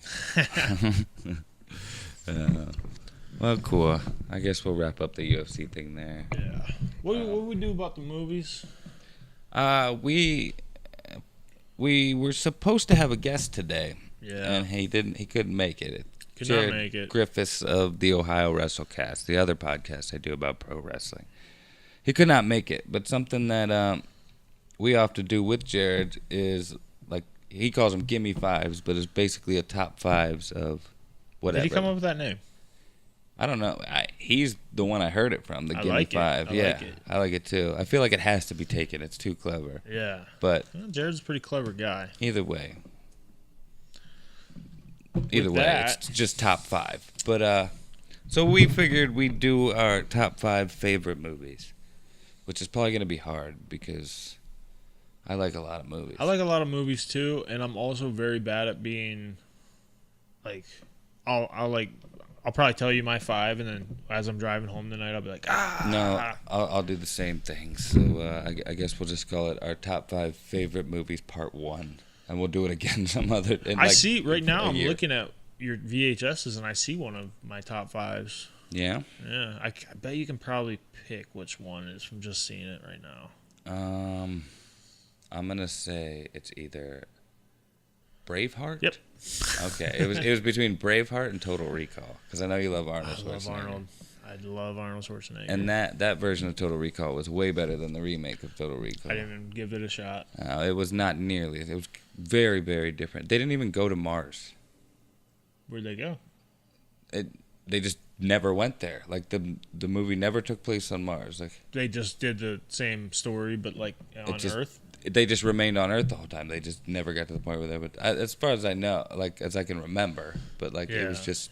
[SPEAKER 2] Well, cool. I guess we'll wrap up the UFC thing there.
[SPEAKER 1] Yeah. What do we do about the movies?
[SPEAKER 2] We were supposed to have a guest today.
[SPEAKER 1] Yeah.
[SPEAKER 2] And he couldn't make it.
[SPEAKER 1] Could
[SPEAKER 2] Jared
[SPEAKER 1] not make it.
[SPEAKER 2] Griffiths of the Ohio WrestleCast, the other podcast I do about pro wrestling. He could not make it, but something that we often do with Jared is he calls them gimme fives, but it's basically a top fives of whatever.
[SPEAKER 1] Did he come up with that name?
[SPEAKER 2] I don't know. He's the one I heard it from, the
[SPEAKER 1] I
[SPEAKER 2] gimme
[SPEAKER 1] like it.
[SPEAKER 2] five.
[SPEAKER 1] I
[SPEAKER 2] yeah,
[SPEAKER 1] like it.
[SPEAKER 2] I like it too. I feel like it has to be taken. It's too clever.
[SPEAKER 1] Yeah.
[SPEAKER 2] But
[SPEAKER 1] Well, Jared's a pretty clever guy.
[SPEAKER 2] either way,
[SPEAKER 1] that-
[SPEAKER 2] it's just top five. But so we figured we'd do our top 5 favorite movies, which is probably going to be hard because I like a lot of movies.
[SPEAKER 1] I like a lot of movies too, and I'm also very bad at being I'll probably tell you my 5, and then as I'm driving home tonight, I'll be like,
[SPEAKER 2] No, I'll do the same thing. So I guess we'll just call it our top 5 favorite movies, part 1, and we'll do it again some other.
[SPEAKER 1] I see right now. I'm
[SPEAKER 2] year.
[SPEAKER 1] looking at your VHSs, and I see one of my top 5s.
[SPEAKER 2] Yeah.
[SPEAKER 1] Yeah, I bet you can probably pick which one is from just seeing it right now.
[SPEAKER 2] I'm gonna say it's either Braveheart.
[SPEAKER 1] Yep.
[SPEAKER 2] Okay, it was between Braveheart and Total Recall because I know you love Arnold Schwarzenegger.
[SPEAKER 1] I love Arnold Schwarzenegger.
[SPEAKER 2] And that version of Total Recall was way better than the remake of Total Recall.
[SPEAKER 1] I didn't even give it a shot.
[SPEAKER 2] It was not nearly. It was very, very different. They didn't even go to Mars.
[SPEAKER 1] Where'd they go?
[SPEAKER 2] They just never went there. The movie never took place on Mars.
[SPEAKER 1] They just did the same story, but on Earth.
[SPEAKER 2] They just remained on Earth the whole time. They just never got to the point where they would. As far as I know, as I can remember, but it was just.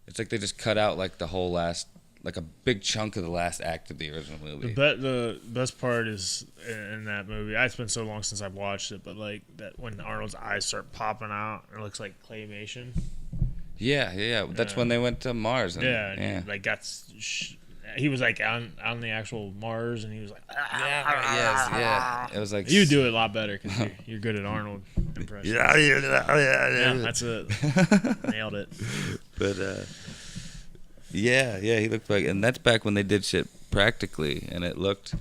[SPEAKER 2] It's they just cut out the whole last, a big chunk of the last act of the original movie.
[SPEAKER 1] The best part is in that movie. It's been so long since I've watched it, but that when Arnold's eyes start popping out, it looks like claymation.
[SPEAKER 2] Yeah. That's when they went to Mars.
[SPEAKER 1] He was on the actual Mars, and he was like,
[SPEAKER 2] yeah. It was
[SPEAKER 1] you do it a lot better because you're good at Arnold impressions. Yeah, that's it. Nailed it.
[SPEAKER 2] But yeah, he looked and that's back when they did shit practically, and it looked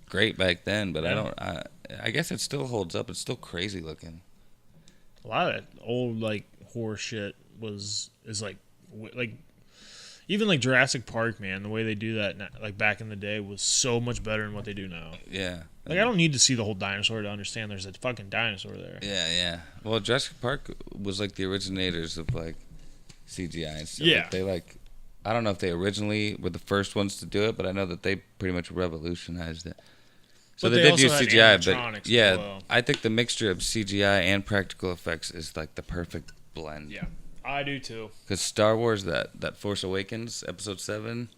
[SPEAKER 2] great back then. But I guess it still holds up. It's still crazy looking.
[SPEAKER 1] A lot of that old like horror shit is like even like Jurassic Park, man. The way they do that like back in the day was so much better than what they do now.
[SPEAKER 2] Yeah.
[SPEAKER 1] Like I don't need to see the whole dinosaur to understand there's a fucking dinosaur there.
[SPEAKER 2] Yeah. Well, Jurassic Park was like the originators of like CGI and stuff.
[SPEAKER 1] Yeah.
[SPEAKER 2] Like, they like, I don't know if they originally were the first ones to do it, but I know that they pretty much revolutionized it. So
[SPEAKER 1] But
[SPEAKER 2] they
[SPEAKER 1] they
[SPEAKER 2] did use
[SPEAKER 1] also had
[SPEAKER 2] CGI,
[SPEAKER 1] animatronics
[SPEAKER 2] but
[SPEAKER 1] as
[SPEAKER 2] yeah,
[SPEAKER 1] well.
[SPEAKER 2] I think the mixture of CGI and practical effects is like the perfect blend.
[SPEAKER 1] Yeah, I do too.
[SPEAKER 2] Because Star Wars, that Force Awakens, Episode 7,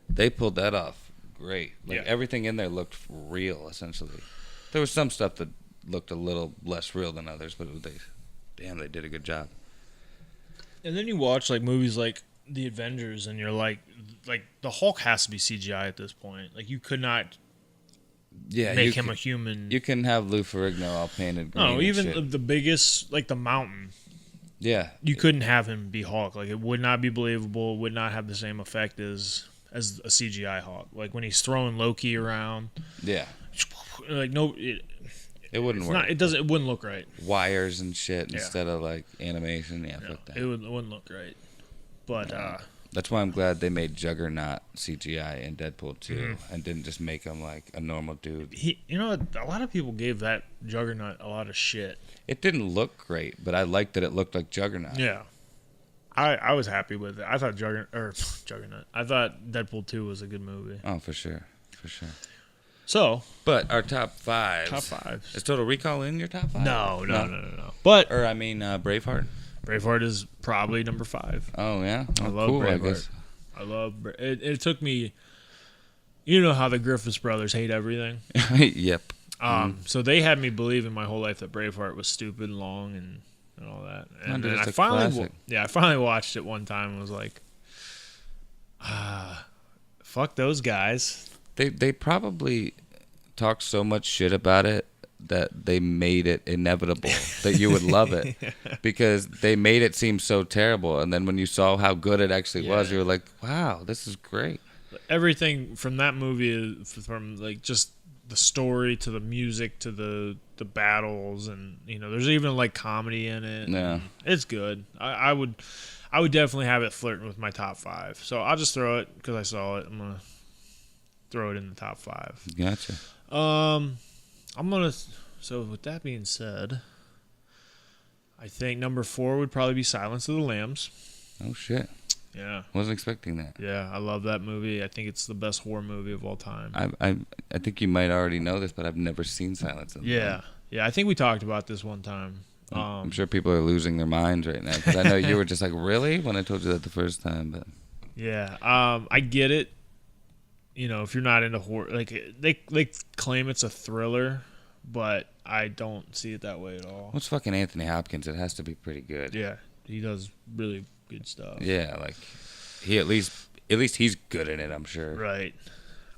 [SPEAKER 2] they pulled that off great. Like everything in there looked real, essentially. There was some stuff that looked a little less real than others, but they did a good job.
[SPEAKER 1] And then you watch like movies like The Avengers, and you're like the Hulk has to be CGI at this point. Like you could not make him a human.
[SPEAKER 2] You can have Lou Ferrigno all painted green.
[SPEAKER 1] No, even
[SPEAKER 2] shit.
[SPEAKER 1] the biggest, like the Mountain.
[SPEAKER 2] Yeah,
[SPEAKER 1] you couldn't have him be Hulk. Like it would not be believable. Would not have the same effect as a CGI Hulk. Like when he's throwing Loki around.
[SPEAKER 2] Yeah.
[SPEAKER 1] Like no,
[SPEAKER 2] it wouldn't work.
[SPEAKER 1] It doesn't. It wouldn't look right.
[SPEAKER 2] Wires and shit instead of like animation. Yeah, fuck that.
[SPEAKER 1] It wouldn't look right. But
[SPEAKER 2] that's why I'm glad they made Juggernaut CGI in Deadpool 2 and didn't just make him like a normal dude.
[SPEAKER 1] You know, a lot of people gave that Juggernaut a lot of shit.
[SPEAKER 2] It didn't look great, but I liked that it looked like Juggernaut.
[SPEAKER 1] Yeah. I was happy with it. I thought Juggernaut. I thought Deadpool 2 was a good movie.
[SPEAKER 2] Oh, for sure.
[SPEAKER 1] So,
[SPEAKER 2] but our top five. Is Total Recall in your top 5?
[SPEAKER 1] No. But
[SPEAKER 2] Braveheart.
[SPEAKER 1] Braveheart is probably number 5.
[SPEAKER 2] Oh yeah,
[SPEAKER 1] I love Braveheart. I love it. It took me. You know how the Griffiths brothers hate everything.
[SPEAKER 2] Yep.
[SPEAKER 1] So they had me believing my whole life that Braveheart was stupid and long and all that. And then I finally watched it one time and was like, fuck those guys.
[SPEAKER 2] They probably talked so much shit about it that they made it inevitable that you would love it because they made it seem so terrible. And then when you saw how good it actually was, you were like, wow, this is great.
[SPEAKER 1] Everything from that movie, from like just the story to the music to the battles, and there's even like comedy in it.
[SPEAKER 2] Yeah,
[SPEAKER 1] it's good. I would definitely have it flirting with my top 5. So I'll just throw it because I saw it. I'm gonna throw it in the top 5.
[SPEAKER 2] Gotcha.
[SPEAKER 1] So with that being said, I think number 4 would probably be Silence of the Lambs.
[SPEAKER 2] Oh shit.
[SPEAKER 1] Yeah.
[SPEAKER 2] Wasn't expecting that.
[SPEAKER 1] Yeah, I love that movie. I think it's the best horror movie of all time.
[SPEAKER 2] I think you might already know this, but I've never seen Silence of the Lambs.
[SPEAKER 1] Yeah, I think we talked about this one time.
[SPEAKER 2] I'm sure people are losing their minds right now because I know you were just like, really? When I told you that the first time. But
[SPEAKER 1] yeah, I get it. If you're not into horror, like they claim it's a thriller, but I don't see it that way at all.
[SPEAKER 2] Well, it's fucking Anthony Hopkins. It has to be pretty good.
[SPEAKER 1] Yeah, he does really good stuff.
[SPEAKER 2] Yeah, like he at least he's good in it, I'm sure.
[SPEAKER 1] Right.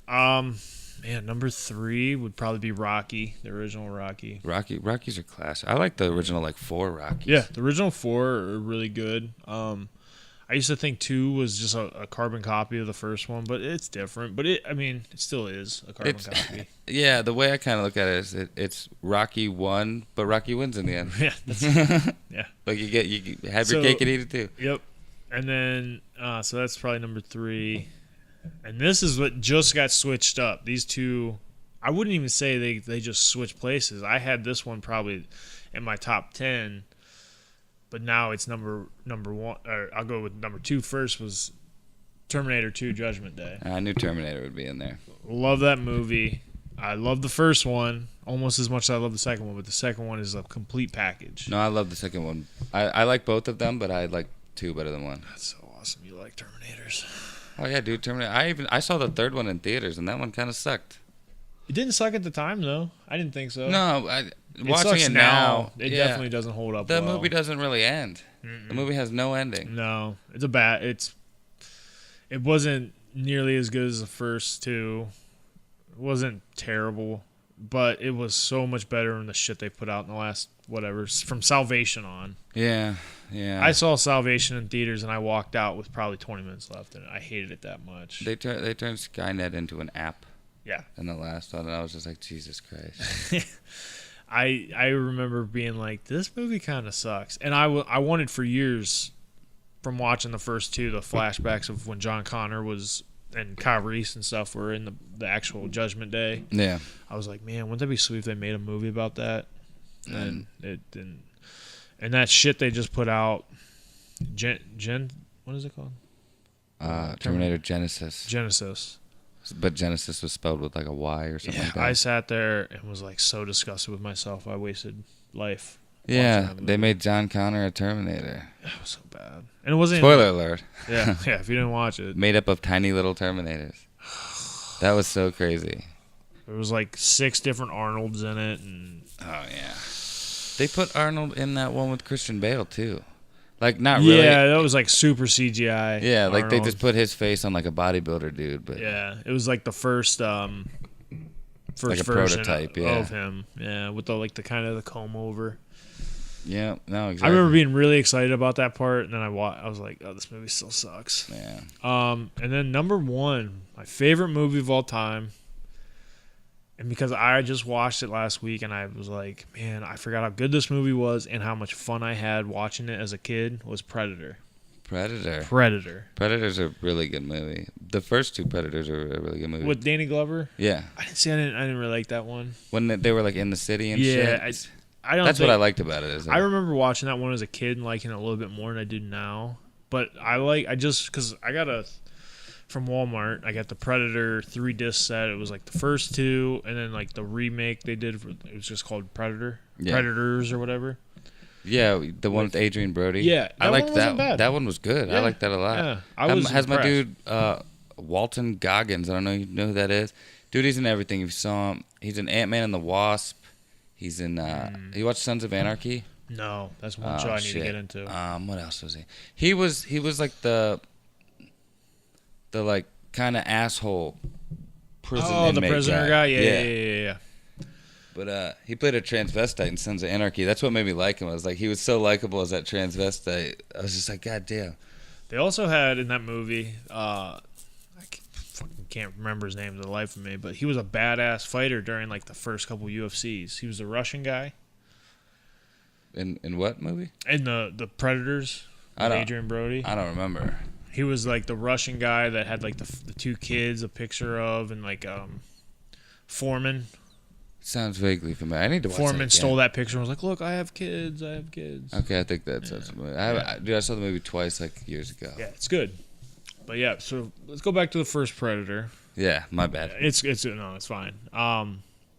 [SPEAKER 1] Number 3 would probably be Rocky, the original Rocky.
[SPEAKER 2] Rockies are class. I like the original 4 Rockies.
[SPEAKER 1] Yeah, the original 4 are really good. I used to think 2 was just a carbon copy of the first one, but it's different. But it still is a carbon copy.
[SPEAKER 2] Yeah, the way I kind of look at it is it's Rocky 1, but Rocky wins in the end.
[SPEAKER 1] Yeah, yeah.
[SPEAKER 2] Like you have your cake and eat it too.
[SPEAKER 1] Yep. And then so that's probably number 3. And this is what just got switched up. These two, I wouldn't even say they just switched places. I had this one probably in my top 10. But now it's number 1. Or I'll go with number 2 first. Was Terminator 2: Judgment Day.
[SPEAKER 2] I knew Terminator would be in there.
[SPEAKER 1] Love that movie. I love the first one almost as much as I love the second one, but the second one is a complete package.
[SPEAKER 2] No, I love the second one. I like both of them, but I like 2 better than 1.
[SPEAKER 1] That's so awesome. You like Terminators.
[SPEAKER 2] Oh yeah, dude, Terminator. I saw the third one in theaters, and that one kind of sucked.
[SPEAKER 1] It didn't suck at the time, though. I didn't think so.
[SPEAKER 2] No, watching it now,
[SPEAKER 1] it definitely doesn't hold up.
[SPEAKER 2] The movie doesn't really end.
[SPEAKER 1] Mm-mm.
[SPEAKER 2] The movie has no ending.
[SPEAKER 1] No, it wasn't nearly as good as the first 2. It wasn't terrible, but it was so much better than the shit they put out in the last from Salvation on.
[SPEAKER 2] Yeah.
[SPEAKER 1] I saw Salvation in theaters and I walked out with probably 20 minutes left, and I hated it that much.
[SPEAKER 2] They turned Skynet into an app.
[SPEAKER 1] Yeah.
[SPEAKER 2] In the last one, and I was just like, Jesus Christ.
[SPEAKER 1] I remember being like, this movie kind of sucks, and I wanted for years, from watching the first two, the flashbacks of when John Connor was and Kyle Reese and stuff were in the actual Judgment Day.
[SPEAKER 2] Yeah.
[SPEAKER 1] I was like, man, wouldn't that be sweet if they made a movie about that? And it didn't. And that shit they just put out, what is it called?
[SPEAKER 2] Terminator Genesis.
[SPEAKER 1] Genesis.
[SPEAKER 2] But Genesis was spelled with like a Y or something like that.
[SPEAKER 1] I sat there and was like so disgusted with myself. I wasted life.
[SPEAKER 2] Yeah, they made John Connor a Terminator.
[SPEAKER 1] It was so bad. And it wasn't
[SPEAKER 2] Spoiler alert.
[SPEAKER 1] Yeah, if you didn't watch it.
[SPEAKER 2] Made up of tiny little Terminators. That was so crazy.
[SPEAKER 1] There was like 6 different Arnolds in it. And
[SPEAKER 2] oh, yeah. They put Arnold in that one with Christian Bale, too. Like, not really.
[SPEAKER 1] Yeah, that was like super CGI.
[SPEAKER 2] Yeah, like
[SPEAKER 1] Arnold.
[SPEAKER 2] they just put his face on like a bodybuilder dude. But
[SPEAKER 1] yeah, it was like the first
[SPEAKER 2] like a
[SPEAKER 1] version
[SPEAKER 2] prototype,
[SPEAKER 1] of him. Yeah, with the kind of the comb over.
[SPEAKER 2] Yeah, no, exactly.
[SPEAKER 1] I remember being really excited about that part, and then I was like, oh, this movie still sucks.
[SPEAKER 2] Yeah.
[SPEAKER 1] And then number 1, my favorite movie of all time, and because I just watched it last week, and I was like, man, I forgot how good this movie was and how much fun I had watching it as a kid, was Predator.
[SPEAKER 2] Predator's a really good movie. The first 2 Predators are a really good movie.
[SPEAKER 1] With Danny Glover?
[SPEAKER 2] Yeah.
[SPEAKER 1] I didn't really like that one.
[SPEAKER 2] When they were like in the city and shit.
[SPEAKER 1] Yeah,
[SPEAKER 2] That's what I liked about it.
[SPEAKER 1] I remember watching that one as a kid and liking it a little bit more than I do now. But because I got from Walmart, I got the Predator 3-disc set. It was like the first 2, and then like the remake they did, it was just called Predators or whatever.
[SPEAKER 2] Yeah, the one with Adrian Brody.
[SPEAKER 1] Yeah,
[SPEAKER 2] I liked that.
[SPEAKER 1] Bad.
[SPEAKER 2] That one was good.
[SPEAKER 1] Yeah.
[SPEAKER 2] I liked that a lot.
[SPEAKER 1] Yeah, I was
[SPEAKER 2] has my
[SPEAKER 1] impressed.
[SPEAKER 2] dude Walton Goggins. I don't know. You know who that is? Dude, he's in everything. If you saw him, he's in Ant-Man and the Wasp. He's in. You watch Sons of Anarchy?
[SPEAKER 1] No, that's one show I need to get into.
[SPEAKER 2] What else was he? He was like the like kind of asshole prison inmate
[SPEAKER 1] the prisoner guy. Yeah.
[SPEAKER 2] But he played a transvestite in Sons of Anarchy. That's what made me like him. I was like, he was so likable as that transvestite. I was just like, God damn.
[SPEAKER 1] They also had in that movie, I can't remember his name to the life of me, but he was a badass fighter during like the first couple UFCs. He was a Russian guy.
[SPEAKER 2] In what movie?
[SPEAKER 1] In the Predators. Adrian Brody.
[SPEAKER 2] I don't remember.
[SPEAKER 1] He was like the Russian guy that had like the 2 kids, a picture of, and like Foreman.
[SPEAKER 2] Sounds vaguely familiar. I need to watch
[SPEAKER 1] Foreman stole that picture and was like, "Look, I have kids.
[SPEAKER 2] Okay, I think that sounds familiar. I saw the movie twice, like years ago.
[SPEAKER 1] Yeah, it's good. But yeah, so let's go back to the first Predator.
[SPEAKER 2] Yeah, my bad.
[SPEAKER 1] It's fine.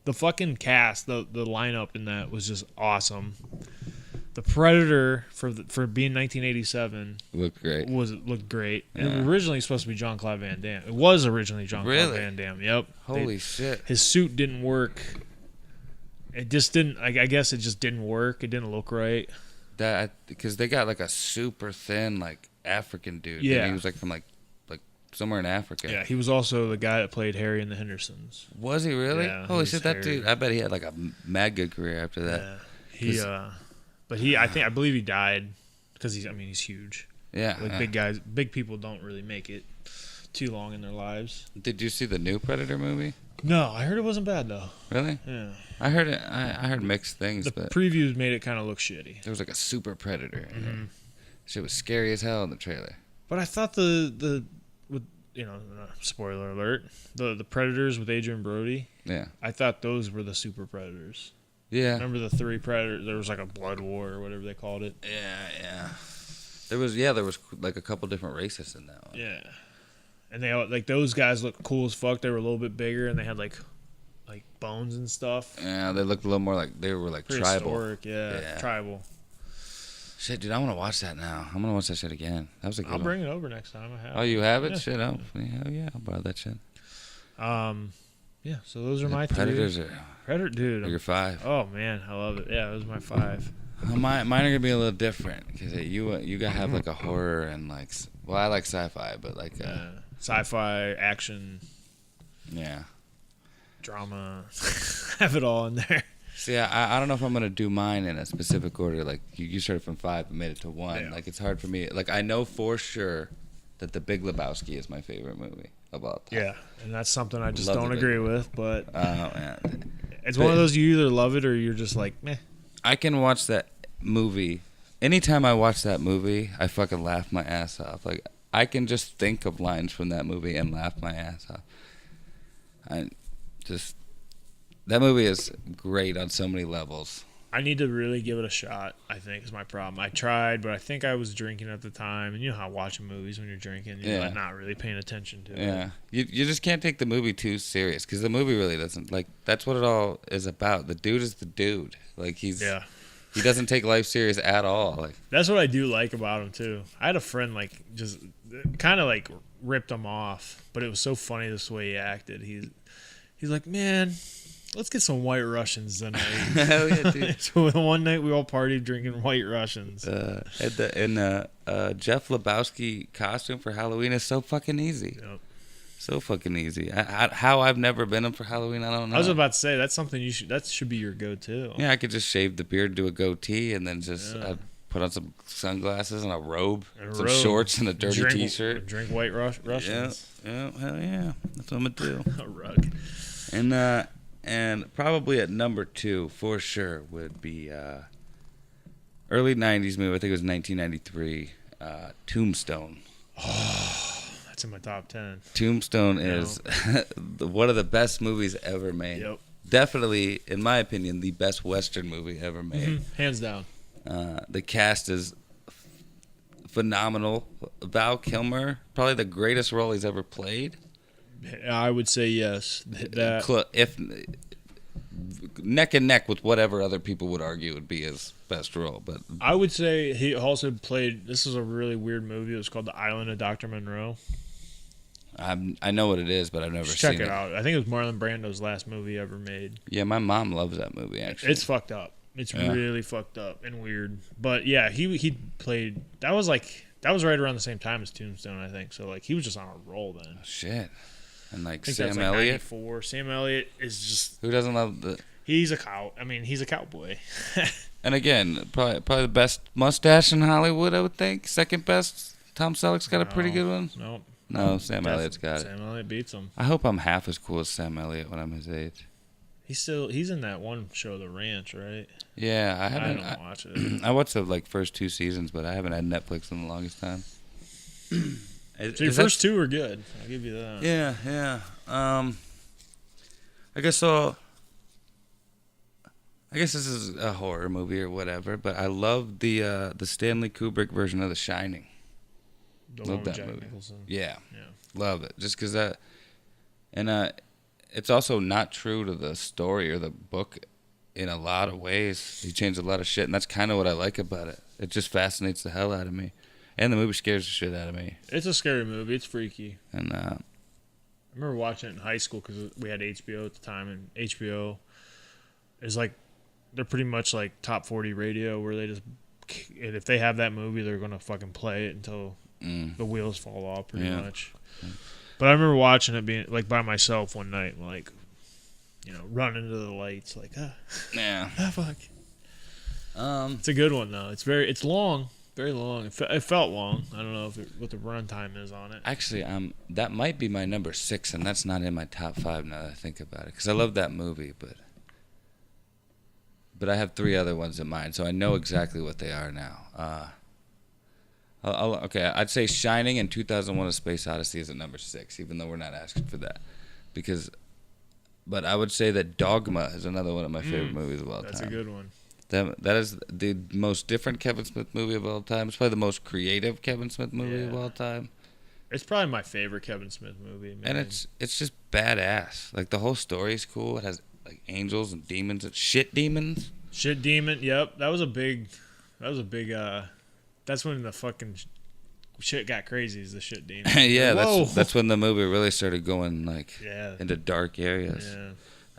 [SPEAKER 1] The fucking cast, the lineup in that was just awesome. The Predator for being 1987
[SPEAKER 2] looked great.
[SPEAKER 1] Looked great.
[SPEAKER 2] Yeah.
[SPEAKER 1] And it was originally supposed to be Jean-Claude Van Damme. It was originally Jean-Claude Van Damme. Yep.
[SPEAKER 2] Holy shit.
[SPEAKER 1] His suit didn't work. It just didn't. I guess it just didn't work. It didn't look right.
[SPEAKER 2] Because they got like a super thin like African dude.
[SPEAKER 1] Yeah.
[SPEAKER 2] And he was like from like somewhere in Africa.
[SPEAKER 1] Yeah, he was also the guy that played Harry in the Hendersons.
[SPEAKER 2] Was he really?
[SPEAKER 1] Yeah,
[SPEAKER 2] Holy shit, that
[SPEAKER 1] Harry.
[SPEAKER 2] dude! I bet he had like a mad good career after that.
[SPEAKER 1] Yeah, I believe he died because he's huge.
[SPEAKER 2] Yeah,
[SPEAKER 1] like big people don't really make it too long in their lives.
[SPEAKER 2] Did you see the new Predator movie?
[SPEAKER 1] No, I heard it wasn't bad though.
[SPEAKER 2] Really?
[SPEAKER 1] Yeah.
[SPEAKER 2] I heard it. I heard mixed things.
[SPEAKER 1] The previews made it kind of look shitty.
[SPEAKER 2] There was like a super predator.
[SPEAKER 1] Mm-hmm.
[SPEAKER 2] Shit was scary as hell in the trailer.
[SPEAKER 1] But I thought spoiler alert, the Predators with Adrian Brody.
[SPEAKER 2] Yeah.
[SPEAKER 1] I thought those were the super predators.
[SPEAKER 2] Yeah.
[SPEAKER 1] Remember the 3 predators? There was like a blood war or whatever they called it.
[SPEAKER 2] Yeah. There was like a couple different races in that one.
[SPEAKER 1] Yeah. And they like those guys looked cool as fuck. They were a little bit bigger and they had like bones and stuff.
[SPEAKER 2] Yeah, they looked a little more like they were like tribal.
[SPEAKER 1] Yeah, tribal.
[SPEAKER 2] Shit, dude, I want to watch that now. I'm gonna watch that shit again. That was a good one.
[SPEAKER 1] I'll bring it over next time. I have.
[SPEAKER 2] Oh, you have it?
[SPEAKER 1] Yeah.
[SPEAKER 2] Shit, hell yeah, I'll borrow that shit.
[SPEAKER 1] Yeah. So those are my
[SPEAKER 2] Predators
[SPEAKER 1] 3.
[SPEAKER 2] are
[SPEAKER 1] Predator, dude.
[SPEAKER 2] your 5.
[SPEAKER 1] Oh man, I love it. Yeah, those are my 5.
[SPEAKER 2] Mine are gonna be a little different because you gotta have like a horror and like I like sci-fi, but like
[SPEAKER 1] sci-fi, action, drama, have it all in there.
[SPEAKER 2] See, I don't know if I'm gonna do mine in a specific order. Like you started from 5 and made it to 1.
[SPEAKER 1] Yeah.
[SPEAKER 2] Like it's hard for me. Like I know for sure that The Big Lebowski is my favorite movie of all time.
[SPEAKER 1] Yeah, and that's something I just
[SPEAKER 2] Love
[SPEAKER 1] don't
[SPEAKER 2] The
[SPEAKER 1] agree
[SPEAKER 2] Big
[SPEAKER 1] with. But
[SPEAKER 2] oh man,
[SPEAKER 1] It's one of those, you either love it or you're just like, meh.
[SPEAKER 2] I can watch that movie. Anytime I watch that movie, I fucking laugh my ass off. Like, I can just think of lines from that movie and laugh my ass off. That movie is great on so many levels.
[SPEAKER 1] I need to really give it a shot, I think, is my problem. I tried, but I think I was drinking at the time. And you know how watching movies when you're drinking, you're like not really paying attention to it.
[SPEAKER 2] Yeah. You just can't take the movie too serious because the movie really doesn't. Like, that's what it all is about. The dude is the dude. Like, he doesn't take life serious at all. Like,
[SPEAKER 1] that's what I do like about him, too. I had a friend, like, just kind of, like, ripped him off. But it was so funny this way he acted. He's like, man, let's get some White Russians tonight.
[SPEAKER 2] Hell yeah, dude.
[SPEAKER 1] So one night we all partied drinking White Russians.
[SPEAKER 2] Jeff Lebowski costume for Halloween is so fucking easy.
[SPEAKER 1] Yep.
[SPEAKER 2] So fucking easy. How I've never been him for Halloween, I don't know.
[SPEAKER 1] I was about to say that's something that should be your go-to.
[SPEAKER 2] Yeah, I could just shave the beard, do a goatee, and then just put on some sunglasses and a robe, shorts, and a dirty T-shirt.
[SPEAKER 1] Drink White Russians.
[SPEAKER 2] Yeah, hell yeah. That's what I'm gonna do.
[SPEAKER 1] A rug.
[SPEAKER 2] And probably at number 2 for sure would be early 90s movie. I think it was 1993. Tombstone.
[SPEAKER 1] Oh, that's in my top 10.
[SPEAKER 2] Tombstone is one of the best movies ever made.
[SPEAKER 1] Yep.
[SPEAKER 2] Definitely, in my opinion, the best Western movie ever made.
[SPEAKER 1] Mm-hmm. Hands down.
[SPEAKER 2] The cast is phenomenal. Val Kilmer, probably the greatest role he's ever played.
[SPEAKER 1] I would say yes.
[SPEAKER 2] If neck and neck with whatever other people would argue would be his best role, but
[SPEAKER 1] I would say he also played. This is a really weird movie. It was called The Island of Dr. Monroe.
[SPEAKER 2] I know what it is, but I've never seen it.
[SPEAKER 1] Check it out. I think it was Marlon Brando's last movie ever made.
[SPEAKER 2] Yeah, my mom loves that movie. Actually,
[SPEAKER 1] it's fucked up. It's really fucked up and weird. But yeah, he played. That was right around the same time as Tombstone, I think. So like he was just on a roll then.
[SPEAKER 2] Oh, shit. And like
[SPEAKER 1] Sam Elliott. Sam Elliott is just.
[SPEAKER 2] Who doesn't love the?
[SPEAKER 1] He's a he's a cowboy.
[SPEAKER 2] And again, probably the best mustache in Hollywood, I would think. Second best. Tom Selleck's got a pretty good one.
[SPEAKER 1] Nope.
[SPEAKER 2] No, Sam Elliott's got it.
[SPEAKER 1] Sam Elliott beats him.
[SPEAKER 2] I hope I'm half as cool as Sam Elliott when I'm his age.
[SPEAKER 1] He's in that one show, The Ranch, right?
[SPEAKER 2] Yeah, I haven't.
[SPEAKER 1] I don't watch it.
[SPEAKER 2] I watched the first 2 seasons, but I haven't had Netflix in the longest time.
[SPEAKER 1] So your first 2 were good. I'll give you that.
[SPEAKER 2] Yeah. I guess so. I guess this is a horror movie or whatever, but I love the Stanley Kubrick version of The Shining. Love that movie. Nicholson. Yeah, love it. Just because that, and it's also not true to the story or the book in a lot of ways. He changed a lot of shit, and that's kind of what I like about it. It just fascinates the hell out of me, and the movie scares the shit out of me.
[SPEAKER 1] It's a scary movie. It's freaky.
[SPEAKER 2] And
[SPEAKER 1] I remember watching it in high school because we had HBO at the time, and HBO is like they're pretty much like top 40 radio where they just, and if they have that movie, they're gonna fucking play it until the wheels fall off, pretty much. But I remember watching it being like by myself one night, like, running into the lights, like, fuck. It's a good one though. It's long, very long. It felt long. I don't know what the runtime is on it.
[SPEAKER 2] Actually, that might be my number 6, and that's not in my top 5 now that I think about it, because I love that movie, but I have 3 other ones in mind, so I know exactly what they are now. Okay, I'd say Shining and 2001: A Space Odyssey is at number 6, even though we're not asking for that. But I would say that Dogma is another one of my favorite movies of all time.
[SPEAKER 1] That's a good one.
[SPEAKER 2] That is the most different Kevin Smith movie of all time. It's probably the most creative Kevin Smith movie of all time.
[SPEAKER 1] It's probably my favorite Kevin Smith movie.
[SPEAKER 2] And it's just badass. Like, the whole story is cool. It has like angels and demons and shit demons.
[SPEAKER 1] Shit demon. Yep, that was a big. That's when the fucking shit got crazy. Is the shit demon?
[SPEAKER 2] Yeah, that's when the movie really started going into dark areas.
[SPEAKER 1] Yeah.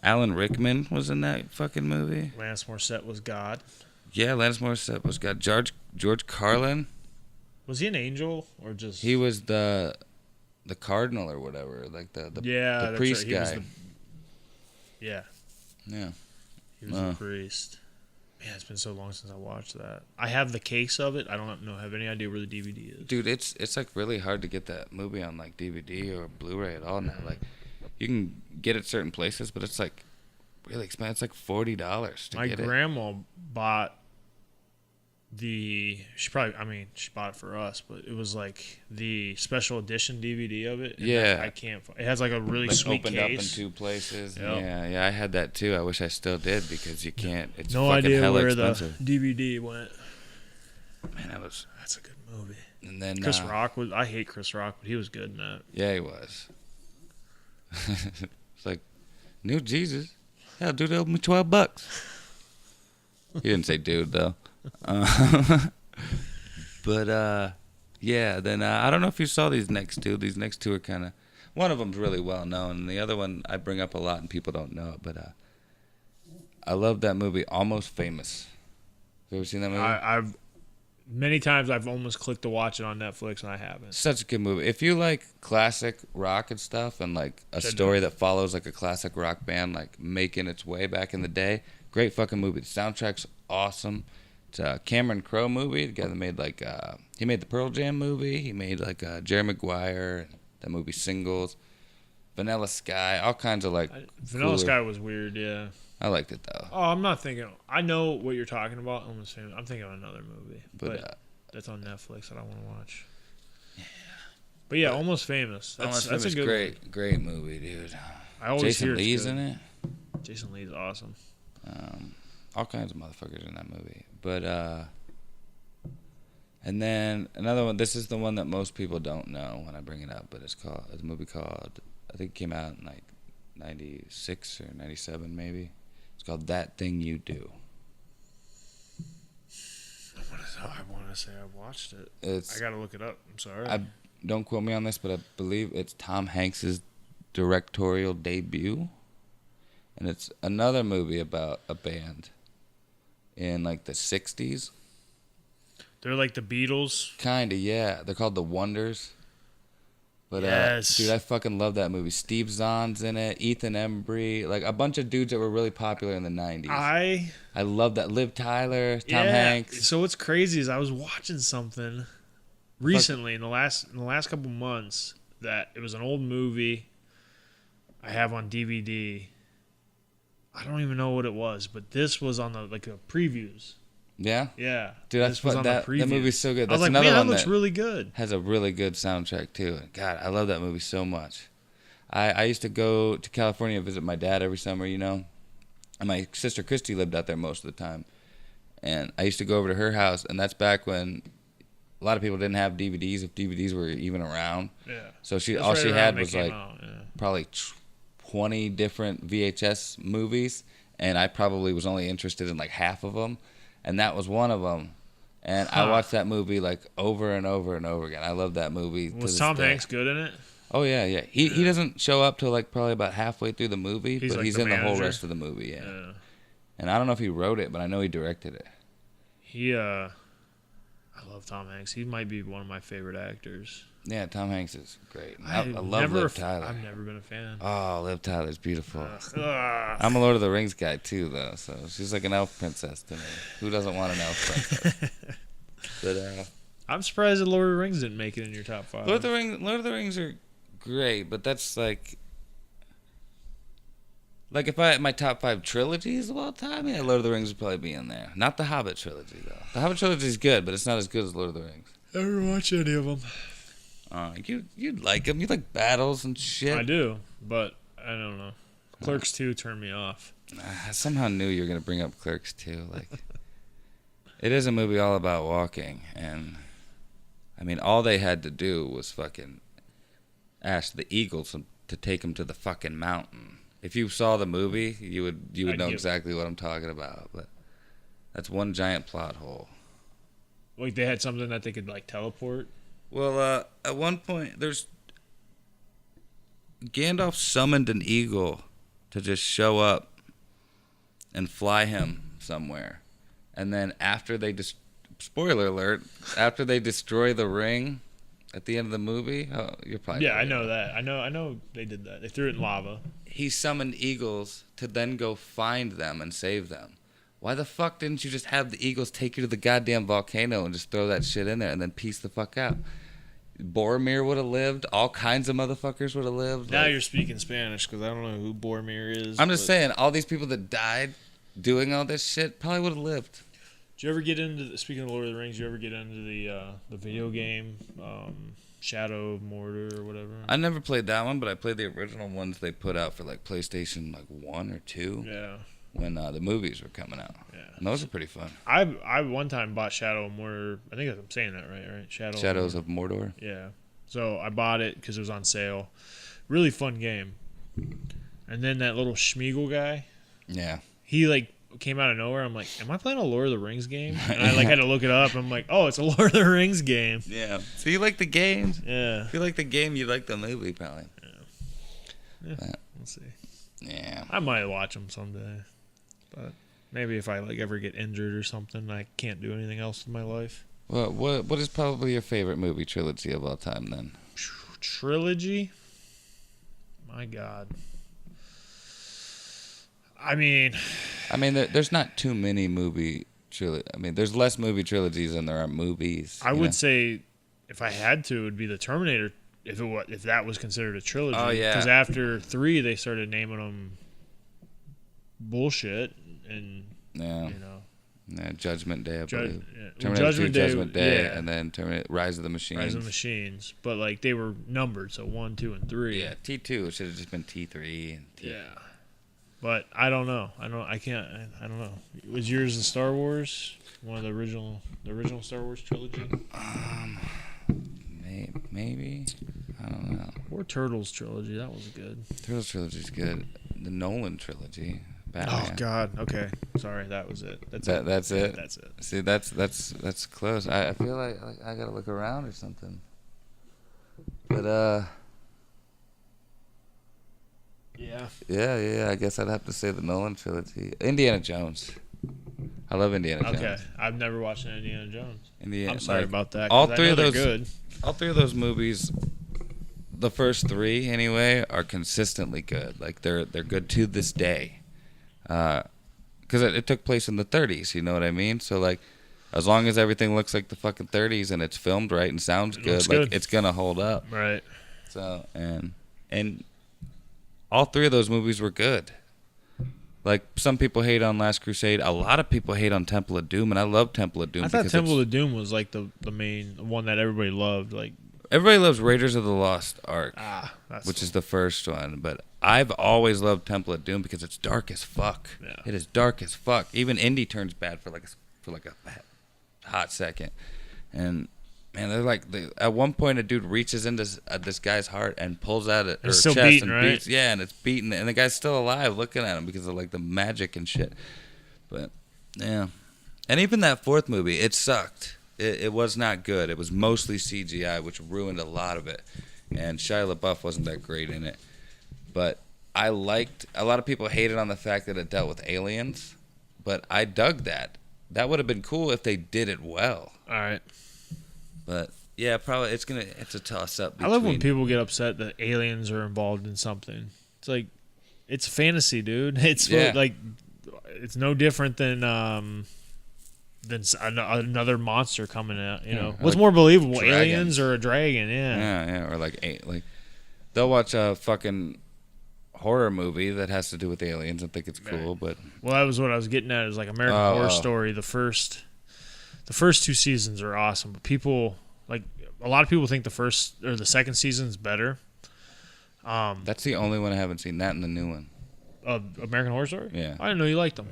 [SPEAKER 2] Alan Rickman was in that fucking movie.
[SPEAKER 1] Lance Morissette was God.
[SPEAKER 2] Yeah, Lance Morissette was God. George Carlin.
[SPEAKER 1] Was he an angel or just?
[SPEAKER 2] He was the cardinal or whatever, like the priest guy.
[SPEAKER 1] Yeah. He was the priest. Man, it's been so long since I watched that. I have the case of it. I don't have any idea where the DVD is.
[SPEAKER 2] Dude, it's like really hard to get that movie on like DVD or Blu-ray at all now. Like, you can get it certain places, but it's like really expensive. It's like $40 to
[SPEAKER 1] My
[SPEAKER 2] get it.
[SPEAKER 1] grandma bought she bought it for us, but it was like the special edition DVD of it. And
[SPEAKER 2] Yeah.
[SPEAKER 1] I can't. It has like a really sweet
[SPEAKER 2] opened
[SPEAKER 1] case.
[SPEAKER 2] up in 2 places.
[SPEAKER 1] Yep.
[SPEAKER 2] Yeah, I had that too. I wish I still did because you can't. It's
[SPEAKER 1] no
[SPEAKER 2] fucking
[SPEAKER 1] idea
[SPEAKER 2] hella
[SPEAKER 1] where
[SPEAKER 2] expensive.
[SPEAKER 1] the DVD went.
[SPEAKER 2] Man,
[SPEAKER 1] That's a good movie.
[SPEAKER 2] And then
[SPEAKER 1] Chris Rock was. I hate Chris Rock, but he was good in that.
[SPEAKER 2] Yeah, he was. It's like, new Jesus. Yeah, dude, owed me $12. He didn't say dude though. But yeah. Then I don't know if you saw these next two. These next two are kind of. One of them's really well known, and the other one I bring up a lot, and people don't know it. But I love that movie, Almost Famous. Have you ever seen that movie?
[SPEAKER 1] I've many times I've almost clicked to watch it on Netflix, and I haven't.
[SPEAKER 2] Such a good movie. If you like classic rock and stuff, and like a story that follows like a classic rock band, like making its way back in the day, great fucking movie. The soundtrack's awesome. It's a Cameron Crowe movie. The guy that made like he made the Pearl Jam movie. He made like Jerry Maguire, that movie Singles, Vanilla Sky, all kinds of like.
[SPEAKER 1] Vanilla Sky was weird, yeah.
[SPEAKER 2] I liked it though.
[SPEAKER 1] Oh, I'm not thinking. I know what you're talking about. I'm thinking of another movie, but that's on Netflix that I want to watch. Yeah. But yeah, Almost Famous. That's a good
[SPEAKER 2] great movie, dude.
[SPEAKER 1] I always
[SPEAKER 2] Jason
[SPEAKER 1] hear
[SPEAKER 2] Lee's in it.
[SPEAKER 1] Jason Lee's awesome.
[SPEAKER 2] All kinds of motherfuckers in that movie. But and then another one. This is the one that most people don't know when I bring it up, but it's a movie called, I think it came out in like 96 or 97 maybe. It's called That Thing You Do.
[SPEAKER 1] I want to say I watched it. I gotta look it up. I'm sorry.
[SPEAKER 2] Don't quote me on this, but I believe it's Tom Hanks's directorial debut, and it's another movie about a band in like the 60s.
[SPEAKER 1] They're like the Beatles.
[SPEAKER 2] Kinda, yeah. They're called The Wonders. But
[SPEAKER 1] yes.
[SPEAKER 2] Dude, I fucking love that movie. Steve Zahn's in it, Ethan Embry, like a bunch of dudes that were really popular in the 90s. I love that. Liv Tyler, Tom Hanks.
[SPEAKER 1] So what's crazy is I was watching something recently in the last couple months that it was an old movie I have on DVD. I don't even know what it was, but this was on the previews.
[SPEAKER 2] Yeah?
[SPEAKER 1] Yeah.
[SPEAKER 2] Dude, that movie's so good. That's
[SPEAKER 1] I was like,
[SPEAKER 2] another
[SPEAKER 1] man,
[SPEAKER 2] one
[SPEAKER 1] that looks really good.
[SPEAKER 2] Has a really good soundtrack, too. God, I love that movie so much. I used to go to California and visit my dad every summer, you know? And my sister Christy lived out there most of the time. And I used to go over to her house, and that's back when a lot of people didn't have DVDs, if DVDs were even around.
[SPEAKER 1] Yeah.
[SPEAKER 2] So all she had was like probably 20 different VHS movies, and I probably was only interested in like half of them. And that was one of them. And I watched that movie like over and over and over again. I love that movie.
[SPEAKER 1] Was Tom Hanks good in it?
[SPEAKER 2] Oh, yeah. He doesn't show up till like probably about halfway through the movie, but he's in the whole rest of the movie, yeah. And I don't know if he wrote it, but I know he directed it.
[SPEAKER 1] I love Tom Hanks. He might be one of my favorite actors.
[SPEAKER 2] Yeah, Tom Hanks is great. I love Liv Tyler.
[SPEAKER 1] I've never been a fan.
[SPEAKER 2] Oh, Liv Tyler's beautiful. I'm a Lord of the Rings guy, too, though. So she's like an elf princess to me. Who doesn't want an elf princess? But
[SPEAKER 1] I'm surprised that Lord of the Rings didn't make it in your top 5.
[SPEAKER 2] Lord of the Rings are great, but that's like if I had my top 5 trilogies of all time, yeah, Lord of the Rings would probably be in there. Not the Hobbit trilogy, though. The Hobbit trilogy is good, but it's not as good as Lord of the Rings.
[SPEAKER 1] I never watched any of them.
[SPEAKER 2] You'd like them. You like battles and shit.
[SPEAKER 1] I do, but I don't know. Clerks 2 turned me off.
[SPEAKER 2] I somehow knew you were going to bring up Clerks 2. Like, it is a movie all about walking, and I mean, all they had to do was fucking ask the Eagles to take them to the fucking mountain. If you saw the movie, you would know exactly what I'm talking about. But that's one giant plot hole.
[SPEAKER 1] Like they had something that they could like teleport.
[SPEAKER 2] Well, at one point, Gandalf summoned an eagle to just show up and fly him somewhere. And then after they spoiler alert, after they destroy the ring at the end of the movie, you're probably
[SPEAKER 1] I know that. I know they did that. They threw it in lava.
[SPEAKER 2] He summoned eagles to then go find them and save them. Why the fuck didn't you just have the Eagles take you to the goddamn volcano and just throw that shit in there and then peace the fuck out? Boromir would have lived. All kinds of motherfuckers would have lived.
[SPEAKER 1] Now you're speaking Spanish because I don't know who Boromir is.
[SPEAKER 2] I'm just saying, all these people that died doing all this shit probably would have lived.
[SPEAKER 1] Did you ever get into, speaking of Lord of the Rings, did you ever get into the video game, Shadow of Mordor or whatever?
[SPEAKER 2] I never played that one, but I played the original ones they put out for like PlayStation 1 or 2.
[SPEAKER 1] Yeah.
[SPEAKER 2] When the movies were coming out.
[SPEAKER 1] Yeah.
[SPEAKER 2] And those are pretty fun.
[SPEAKER 1] I one time bought Shadow of Mordor. I think I'm saying that right?
[SPEAKER 2] Shadows of Mordor.
[SPEAKER 1] Yeah. So I bought it because it was on sale. Really fun game. And then that little Schmeagol guy.
[SPEAKER 2] Yeah.
[SPEAKER 1] He like came out of nowhere. I'm like, am I playing a Lord of the Rings game? And I like had to look it up. I'm like, oh, it's a Lord of the Rings game.
[SPEAKER 2] Yeah. So you like the games?
[SPEAKER 1] Yeah.
[SPEAKER 2] If you like the game, you like the movie probably.
[SPEAKER 1] Yeah. We'll see.
[SPEAKER 2] Yeah.
[SPEAKER 1] I might watch them someday. But maybe if I like ever get injured or something, I can't do anything else in my life.
[SPEAKER 2] Well, what is probably your favorite movie trilogy of all time then?
[SPEAKER 1] Trilogy? My God. I mean,
[SPEAKER 2] there's not too many movie trilogies. I mean, there's less movie trilogies than there are movies.
[SPEAKER 1] I would say if I had to, it would be the Terminator. If that was considered a trilogy.
[SPEAKER 2] Oh yeah.
[SPEAKER 1] Because after 3, they started naming them bullshit and
[SPEAKER 2] Judgment Day, I believe.
[SPEAKER 1] Yeah.
[SPEAKER 2] Terminator 2, Judgment Day,
[SPEAKER 1] yeah.
[SPEAKER 2] and then Terminator Rise of the Machines.
[SPEAKER 1] Rise of the Machines, but like they were numbered, so 1, 2, and 3.
[SPEAKER 2] Yeah, T2 should have just been T3 and T.
[SPEAKER 1] Yeah, but I don't know. I don't know. Was yours the Star Wars? One of the original Star Wars trilogy?
[SPEAKER 2] Maybe. I don't know.
[SPEAKER 1] Or Turtles trilogy. That was good.
[SPEAKER 2] Turtles trilogy's good. The Nolan trilogy. Batman.
[SPEAKER 1] Oh God. Okay. Sorry, that was it. That's
[SPEAKER 2] it.
[SPEAKER 1] That's it.
[SPEAKER 2] See, that's close. I feel like I gotta look around or something. But Yeah. I guess I'd have to say the Nolan trilogy. Indiana Jones. I love Indiana Jones.
[SPEAKER 1] Okay, I've never watched an Indiana Jones.
[SPEAKER 2] I'm
[SPEAKER 1] sorry about that.
[SPEAKER 2] All three of those
[SPEAKER 1] good.
[SPEAKER 2] All 3 of those movies, the first 3 anyway, are consistently good. Like they're good to this day. Because it took place in the 30s, you know what I mean? So like, as long as everything looks like the fucking 30s and it's filmed right and sounds good, like it's gonna hold up.
[SPEAKER 1] Right.
[SPEAKER 2] So and all 3 of those movies were good. Like some people hate on Last Crusade, a lot of people hate on Temple of Doom, and I love Temple of Doom.
[SPEAKER 1] I thought Temple of Doom was like the main one that everybody loved. Like
[SPEAKER 2] everybody loves Raiders of the Lost Ark, which is
[SPEAKER 1] the
[SPEAKER 2] the first one, but I've always loved Temple of Doom because it's dark as fuck.
[SPEAKER 1] Yeah.
[SPEAKER 2] It is dark as fuck. Even Indy turns bad for a hot second, and man, they're like at one point a dude reaches into this guy's heart and pulls out her
[SPEAKER 1] still
[SPEAKER 2] chest
[SPEAKER 1] beating,
[SPEAKER 2] and
[SPEAKER 1] right?
[SPEAKER 2] beats, and it's beaten, and the guy's still alive looking at him because of like the magic and shit. But yeah, and even that 4th movie, it sucked. It was not good. It was mostly CGI, which ruined a lot of it, and Shia LaBeouf wasn't that great in it. But I liked. A lot of people hated on the fact that it dealt with aliens, but I dug that. That would have been cool if they did it well.
[SPEAKER 1] All right.
[SPEAKER 2] But yeah, probably it's a toss up.
[SPEAKER 1] I love when people get upset that aliens are involved in something. It's like it's fantasy, dude. It's like it's no different than another monster coming out. You know, what's
[SPEAKER 2] like
[SPEAKER 1] more believable,
[SPEAKER 2] dragons.
[SPEAKER 1] Aliens or a dragon?
[SPEAKER 2] Yeah, or like they'll watch a fucking horror movie that has to do with aliens and think it's cool, but
[SPEAKER 1] that was what I was getting at. Is like American Horror Story. The first 2 seasons are awesome, but people like a lot of people think the first or the second season's better.
[SPEAKER 2] That's the only one I haven't seen. That and the new one.
[SPEAKER 1] American Horror Story.
[SPEAKER 2] Yeah,
[SPEAKER 1] I didn't know you liked them.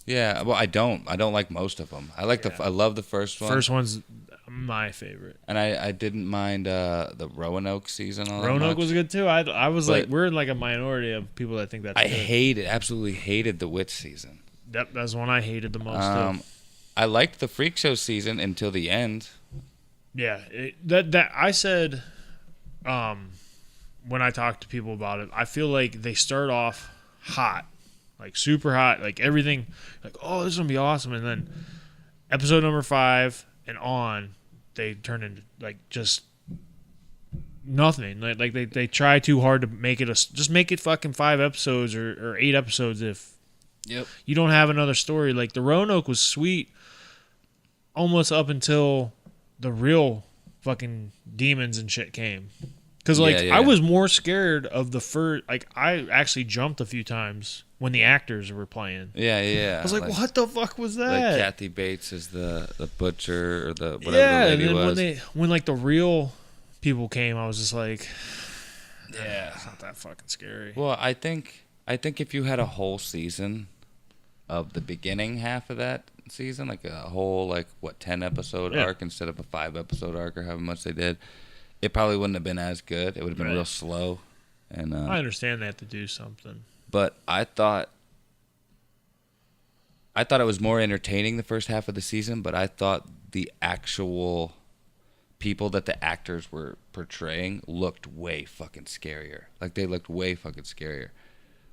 [SPEAKER 2] Yeah, well, I don't like most of them. I love the first one.
[SPEAKER 1] First one's my favorite,
[SPEAKER 2] and I didn't mind the Roanoke season.
[SPEAKER 1] Roanoke was good too. I was like, we're in like a minority of people that think that's good.
[SPEAKER 2] Absolutely hated the witch season.
[SPEAKER 1] That's one I hated the most. Too.
[SPEAKER 2] I liked the Freak Show season until the end.
[SPEAKER 1] Yeah, that I said, when I talked to people about it, I feel like they start off hot, like super hot, like everything, like oh this is gonna be awesome, and then episode number 5 and on, they turn into like just nothing. Like they try too hard to make it just make it fucking 5 episodes or 8 episodes if you don't have another story. Like the Roanoke was sweet almost up until the real fucking demons and shit came. Because, like, I was more scared of the first... Like, I actually jumped a few times when the actors were playing.
[SPEAKER 2] Yeah.
[SPEAKER 1] I was like, what the fuck was that?
[SPEAKER 2] Like, Kathy Bates is the butcher or the whatever the lady was.
[SPEAKER 1] And then when, like, the real people came, I was just like... Yeah, it's not that fucking scary.
[SPEAKER 2] Well, I think if you had a whole season of the beginning half of that season, like a whole, like, 10-episode arc instead of a 5-episode arc or however much they did... It probably wouldn't have been as good. It would have been real slow. And
[SPEAKER 1] I understand they have to do something.
[SPEAKER 2] But I thought it was more entertaining the first half of the season, but I thought the actual people that the actors were portraying looked way fucking scarier. Like, they looked way fucking scarier.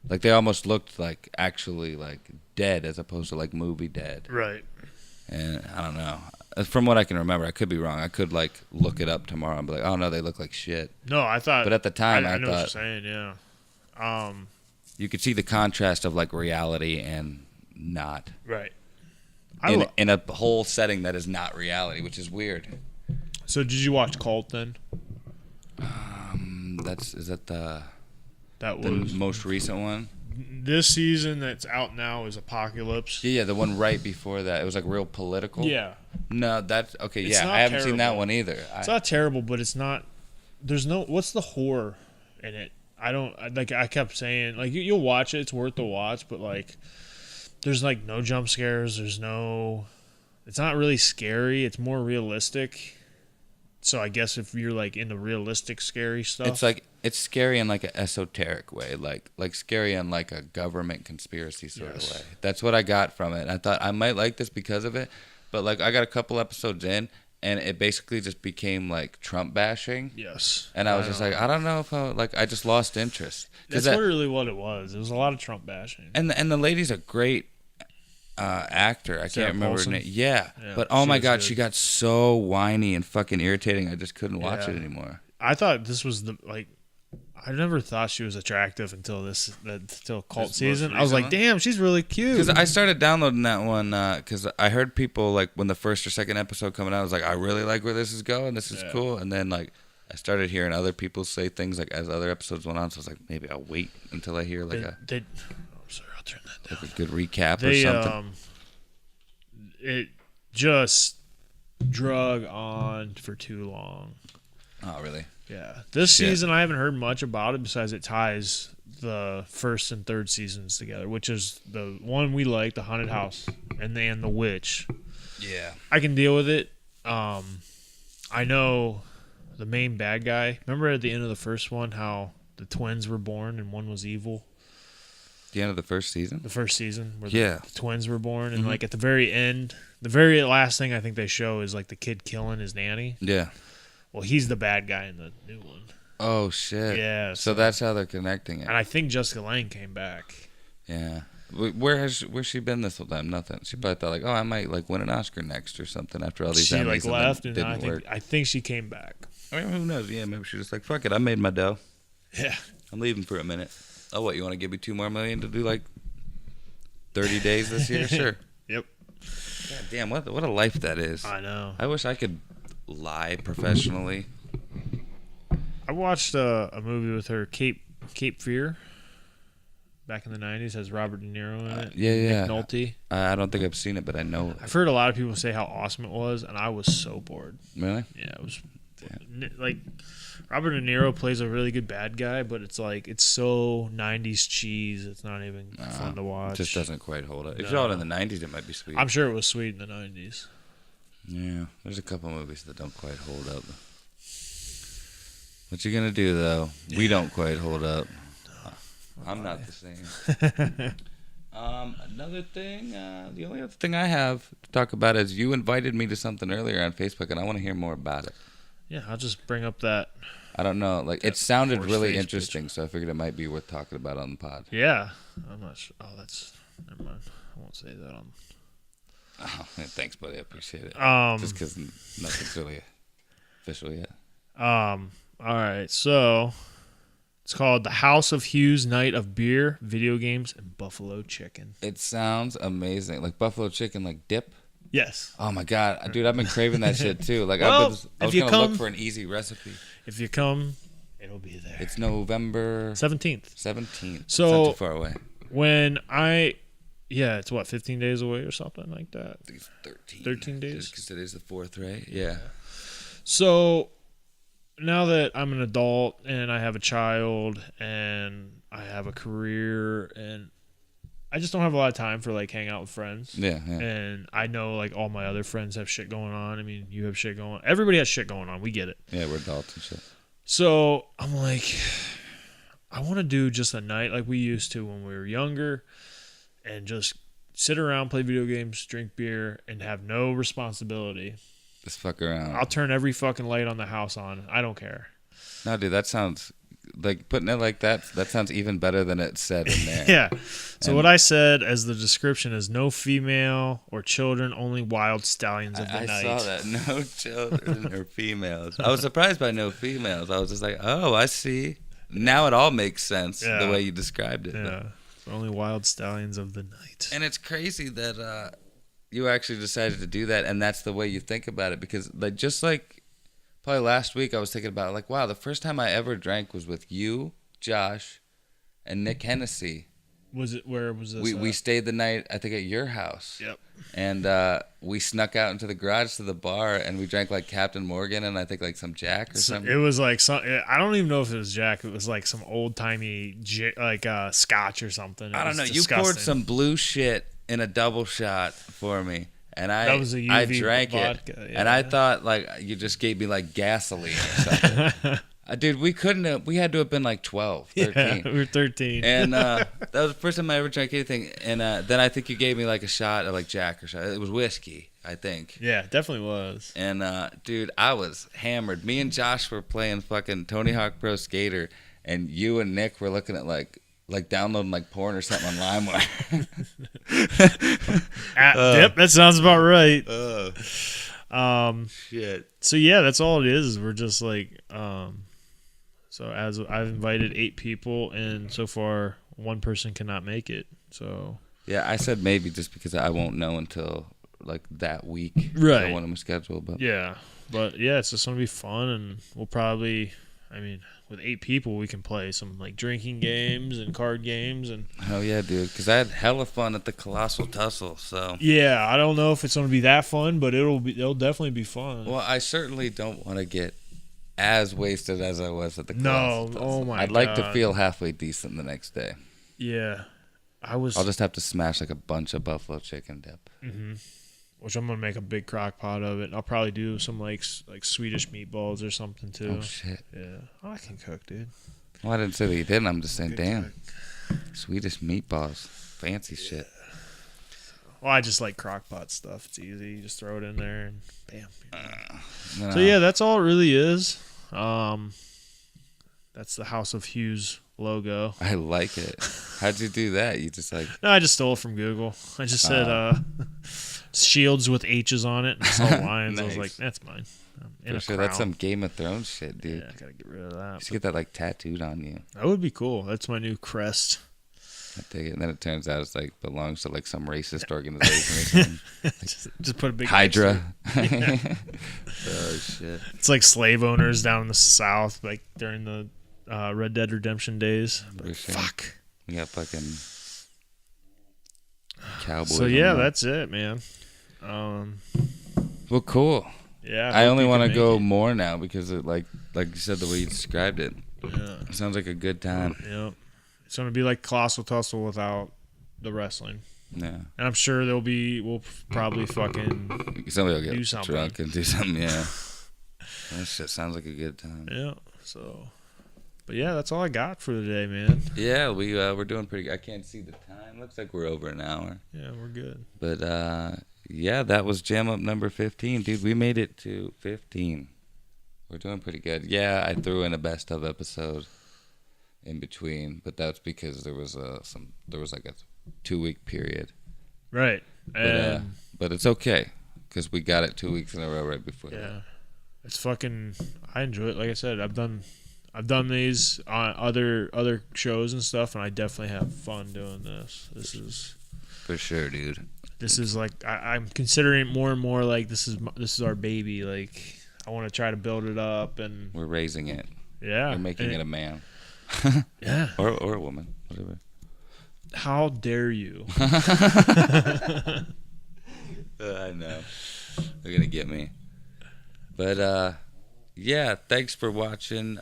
[SPEAKER 2] Like, they almost looked like actually, like, dead as opposed to, like, movie dead.
[SPEAKER 1] Right.
[SPEAKER 2] And I don't know. From what I can remember, I could be wrong. I could, like, look it up tomorrow and be like, oh, no, they look like shit.
[SPEAKER 1] No, I thought...
[SPEAKER 2] But at the time,
[SPEAKER 1] I
[SPEAKER 2] I
[SPEAKER 1] know
[SPEAKER 2] thought...
[SPEAKER 1] what you're saying, yeah.
[SPEAKER 2] You could see the contrast of, like, reality and not.
[SPEAKER 1] Right.
[SPEAKER 2] In a whole setting that is not reality, which is weird.
[SPEAKER 1] So, did you watch Cult, then?
[SPEAKER 2] Is that the
[SPEAKER 1] was
[SPEAKER 2] most recent one?
[SPEAKER 1] This season that's out now is Apocalypse.
[SPEAKER 2] Yeah, the one right before that. It was, like, real political.
[SPEAKER 1] Yeah.
[SPEAKER 2] No, that's... Okay,
[SPEAKER 1] it's
[SPEAKER 2] I haven't seen that one either.
[SPEAKER 1] It's not terrible, but it's not... There's no... What's the horror in it? I kept saying... Like, you'll watch it. It's worth the watch, but, like... There's, like, no jump scares. There's no... It's not really scary. It's more realistic. So I guess if you're, like, into realistic scary stuff...
[SPEAKER 2] It's, like... It's scary in, like, an esoteric way. Like scary in, like, a government conspiracy sort of way. That's what I got from it. And I thought I might like this because of it. But, like, I got a couple episodes in, and it basically just became, like, Trump bashing.
[SPEAKER 1] Yes.
[SPEAKER 2] And I was just like, I don't know if I just lost interest.
[SPEAKER 1] That's really what it was. It was a lot of Trump bashing.
[SPEAKER 2] And the lady's a great actor. I can't remember her name. Yeah. But, oh, my God, she got so whiny and fucking irritating. I just couldn't watch it anymore.
[SPEAKER 1] I thought this was I never thought she was attractive until Cult season. I was like, damn, she's really cute.
[SPEAKER 2] Because I started downloading that one because I heard people, like, when the first or second episode coming out, I was like, I really like where this is going. This is cool. And then, like, I started hearing other people say things, like, as other episodes went on. So I was like, maybe I'll wait until I hear, like,
[SPEAKER 1] I'm sorry, I'll turn that down.
[SPEAKER 2] Like a good recap or something.
[SPEAKER 1] It just drug on for too long.
[SPEAKER 2] Oh, really?
[SPEAKER 1] Yeah. This season, I haven't heard much about it besides it ties the first and third seasons together, which is the one we like, the Haunted House, and then the Witch.
[SPEAKER 2] Yeah.
[SPEAKER 1] I can deal with it. I know the main bad guy. Remember at the end of the first one how the twins were born and one was evil?
[SPEAKER 2] The end of the first season?
[SPEAKER 1] The first season where the twins were born. And, like, at the very end, the very last thing I think they show is, like, the kid killing his nanny.
[SPEAKER 2] Yeah.
[SPEAKER 1] Well, he's the bad guy in the new one.
[SPEAKER 2] Oh, shit.
[SPEAKER 1] Yeah.
[SPEAKER 2] So that's how they're connecting it.
[SPEAKER 1] And I think Jessica Lange came back.
[SPEAKER 2] Yeah. Where's she been this whole time? Nothing. She probably thought, like, oh, I might, like, win an Oscar next or something after all these Emmys.
[SPEAKER 1] She, like, left, and
[SPEAKER 2] work.
[SPEAKER 1] I think she came back.
[SPEAKER 2] I mean, who knows? Yeah, maybe she's just like, fuck it. I made my dough.
[SPEAKER 1] Yeah.
[SPEAKER 2] I'm leaving for a minute. Oh, what? You want to give me $2 more million to do, like, 30 days this year? Sure.
[SPEAKER 1] Yep.
[SPEAKER 2] God damn, what a life that is.
[SPEAKER 1] I know.
[SPEAKER 2] I wish I could lie professionally.
[SPEAKER 1] I watched a movie with her, Cape Fear, back in the 90s. Has Robert De Niro in it.
[SPEAKER 2] Yeah.
[SPEAKER 1] Nick Nolte.
[SPEAKER 2] I don't think I've seen it, but I know.
[SPEAKER 1] I've heard a lot of people say how awesome it was, and I was so bored.
[SPEAKER 2] Really?
[SPEAKER 1] Yeah, it was. Like, Robert De Niro plays a really good bad guy, but it's like, it's so 90s cheese, it's not even fun to watch.
[SPEAKER 2] It just doesn't quite hold up. If you saw it in the 90s, it might be sweet.
[SPEAKER 1] I'm sure it was sweet in the 90s.
[SPEAKER 2] Yeah, there's a couple movies that don't quite hold up. What you gonna do, though? Yeah. We don't quite hold up. No, I'm not the same. Another thing, the only other thing I have to talk about is you invited me to something earlier on Facebook, and I want to hear more about it.
[SPEAKER 1] Yeah, I'll just bring up that.
[SPEAKER 2] I don't know. Like, it sounded really interesting, so I figured it might be worth talking about on the pod.
[SPEAKER 1] Yeah. I'm not sure. Oh, never mind. I won't say that on.
[SPEAKER 2] Oh, thanks, buddy. I appreciate it. Just because nothing's really official yet.
[SPEAKER 1] All right. So, it's called The House of Hughes Night of Beer, Video Games, and Buffalo Chicken.
[SPEAKER 2] It sounds amazing. Like buffalo chicken, like dip?
[SPEAKER 1] Yes.
[SPEAKER 2] Oh my god, dude, I've been craving that shit too. Like,
[SPEAKER 1] Well,
[SPEAKER 2] I was gonna look for an easy recipe.
[SPEAKER 1] If you come, it'll be there.
[SPEAKER 2] It's November
[SPEAKER 1] 17th.
[SPEAKER 2] 17th.
[SPEAKER 1] So
[SPEAKER 2] it's not too far away.
[SPEAKER 1] It's what, 15 days away or something like that.
[SPEAKER 2] I think it's 13.
[SPEAKER 1] 13 days.
[SPEAKER 2] Because today's the 4th, right? Yeah.
[SPEAKER 1] So now that I'm an adult and I have a child and I have a career and I just don't have a lot of time for like hang out with friends.
[SPEAKER 2] Yeah.
[SPEAKER 1] And I know like all my other friends have shit going on. I mean, you have shit going on. Everybody has shit going on. We get it.
[SPEAKER 2] Yeah, we're adults and shit.
[SPEAKER 1] So I'm like, I want to do just a night like we used to when we were younger and just sit around, play video games, drink beer, and have no responsibility.
[SPEAKER 2] Just fuck around.
[SPEAKER 1] I'll turn every fucking light on the house on. I don't care.
[SPEAKER 2] No, dude, that sounds like putting it like that. That sounds even better than it said in there.
[SPEAKER 1] Yeah. So what I said as the description is no female or children, only wild stallions of the night.
[SPEAKER 2] I saw that. No children or females. I was surprised by no females. I was just like, oh, I see. Now it all makes sense the way you described it.
[SPEAKER 1] Yeah. Only wild stallions of the night.
[SPEAKER 2] And it's crazy that you actually decided to do that, and that's the way you think about it. Because probably last week I was thinking about it, like, wow, the first time I ever drank was with you, Josh, and Nick Hennessy.
[SPEAKER 1] Where was this?
[SPEAKER 2] We stayed the night, I think, at your house.
[SPEAKER 1] Yep.
[SPEAKER 2] And we snuck out into the garage to the bar, and we drank like Captain Morgan and I think like some Jack or something.
[SPEAKER 1] It was like I don't even know if it was Jack. It was like some old timey Scotch or something.
[SPEAKER 2] I don't know. You poured some blue shit in a double shot for me. And
[SPEAKER 1] that was a UV
[SPEAKER 2] I drank
[SPEAKER 1] vodka,
[SPEAKER 2] it,
[SPEAKER 1] yeah.
[SPEAKER 2] and I thought like you just gave me like gasoline or something. Dude, we couldn't have. We had to have been like 12, 13.
[SPEAKER 1] Yeah, we were 13.
[SPEAKER 2] And that was the first time I ever drank anything. And then I think you gave me like a shot of like Jack or something. It was whiskey, I think.
[SPEAKER 1] Yeah, it definitely was.
[SPEAKER 2] And dude, I was hammered. Me and Josh were playing fucking Tony Hawk Pro Skater, and you and Nick were looking at like downloading like porn or something on LimeWire.
[SPEAKER 1] Yep, that sounds about right.
[SPEAKER 2] Shit.
[SPEAKER 1] So yeah, that's all it is. We're just like, so as I've invited 8 people, and so far one person cannot make it. So
[SPEAKER 2] yeah, I said maybe just because I won't know until like that week.
[SPEAKER 1] Right.
[SPEAKER 2] When I'm scheduled, but
[SPEAKER 1] yeah, it's just gonna be fun, and we'll probably, I mean, with 8 people, we can play some like drinking games and card games and.
[SPEAKER 2] Hell yeah, dude! Because I had hella fun at the Colossal Tussle. So
[SPEAKER 1] yeah, I don't know if it's gonna be that fun, but it'll definitely be fun.
[SPEAKER 2] Well, I certainly don't want to get as wasted as I was at the Colossal Tussle.
[SPEAKER 1] Oh my god!
[SPEAKER 2] I'd like to feel halfway decent the next day.
[SPEAKER 1] Yeah, I'll
[SPEAKER 2] just have to smash like a bunch of buffalo chicken dip.
[SPEAKER 1] Mm-hmm. Which I'm gonna make a big crock pot of it. I'll probably do some like Swedish meatballs or something too.
[SPEAKER 2] Oh shit!
[SPEAKER 1] Yeah, I can cook, dude.
[SPEAKER 2] Well, I didn't say that you didn't. I'm just saying, damn,
[SPEAKER 1] cook.
[SPEAKER 2] Swedish meatballs, fancy shit.
[SPEAKER 1] Well, I just like crock pot stuff. It's easy. You just throw it in there and bam.
[SPEAKER 2] No.
[SPEAKER 1] So yeah, that's all it really is. That's the House of Hughes logo.
[SPEAKER 2] I like it. How'd you do that? You just like?
[SPEAKER 1] No, I just stole it from Google. I just said shields with H's on it and saw lions.
[SPEAKER 2] Nice.
[SPEAKER 1] I was like, that's mine.
[SPEAKER 2] For sure, that's some Game of Thrones shit, dude.
[SPEAKER 1] Yeah, I gotta get rid of that.
[SPEAKER 2] You should get that like tattooed on you.
[SPEAKER 1] That would be cool. That's my new crest.
[SPEAKER 2] I dig it. And then it turns out it's like belongs to like some racist organization or something.
[SPEAKER 1] just put a big
[SPEAKER 2] Hydra.
[SPEAKER 1] Yeah.
[SPEAKER 2] Oh shit.
[SPEAKER 1] It's like slave owners down in the South, like during the Red Dead Redemption days. But
[SPEAKER 2] sure.
[SPEAKER 1] Fuck.
[SPEAKER 2] We got fucking cowboys.
[SPEAKER 1] So yeah, that's it, man.
[SPEAKER 2] Well, cool.
[SPEAKER 1] Yeah.
[SPEAKER 2] I only want to go more now because it like you said, the way you described it.
[SPEAKER 1] Yeah.
[SPEAKER 2] It sounds like a good time.
[SPEAKER 1] Yeah. It's gonna be like Colossal Tussle without the wrestling.
[SPEAKER 2] Yeah.
[SPEAKER 1] And I'm sure we'll probably fucking
[SPEAKER 2] somebody will get
[SPEAKER 1] do something.
[SPEAKER 2] drunk and do something. Yeah. That shit sounds like a good time.
[SPEAKER 1] Yeah. So, but yeah, that's all I got for today, man.
[SPEAKER 2] Yeah, we're doing pretty good. I can't see the time. Looks like we're over an hour.
[SPEAKER 1] Yeah, we're good.
[SPEAKER 2] But yeah, that was JAMUP number 15, dude. We made it to 15. We're doing pretty good. Yeah, I threw in a best of episode in between, but that's because there was like a 2-week period.
[SPEAKER 1] Right.
[SPEAKER 2] But it's okay because we got it 2 weeks in a row right before.
[SPEAKER 1] Yeah.
[SPEAKER 2] That.
[SPEAKER 1] It's fucking. I enjoy it. Like I said, I've done these on other shows and stuff, and I definitely have fun doing this. This is
[SPEAKER 2] for sure, dude.
[SPEAKER 1] this is like I'm considering it more and more like this is our baby. Like I want to try to build it up, and
[SPEAKER 2] we're raising it.
[SPEAKER 1] Yeah,
[SPEAKER 2] we're making it a man.
[SPEAKER 1] Yeah,
[SPEAKER 2] or a woman, whatever.
[SPEAKER 1] How dare you?
[SPEAKER 2] I know they're gonna get me, but yeah, thanks for watching.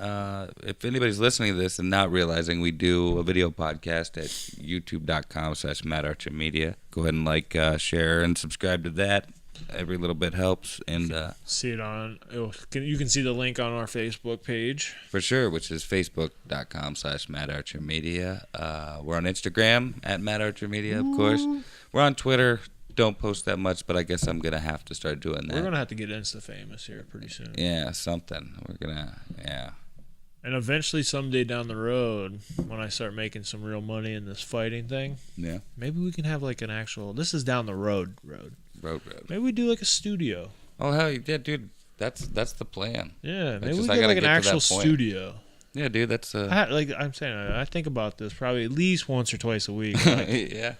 [SPEAKER 2] If anybody's listening to this and not realizing, we do a video podcast at youtube.com/MattArcherMedia. Go ahead and like, share, and subscribe to that. Every little bit helps. And
[SPEAKER 1] see it on. You can see the link on our Facebook page
[SPEAKER 2] for sure, which is facebook.com/MattArcherMedia. We're on Instagram at MattArcherMedia, of course. We're on Twitter. Don't post that much, but I guess I'm gonna have to start doing that.
[SPEAKER 1] We're gonna have to get Insta famous here pretty soon.
[SPEAKER 2] Yeah, something. We're gonna, yeah.
[SPEAKER 1] And eventually, someday down the road, when I start making some real money in this fighting thing,
[SPEAKER 2] yeah,
[SPEAKER 1] maybe we can have like an actual. This is down the road. Maybe we do like a studio.
[SPEAKER 2] Oh hell yeah, dude! That's the plan.
[SPEAKER 1] Yeah, maybe we get like an actual studio.
[SPEAKER 2] Yeah, dude, that's
[SPEAKER 1] I'm saying, I think about this probably at least once or twice a week. Like,
[SPEAKER 2] yeah,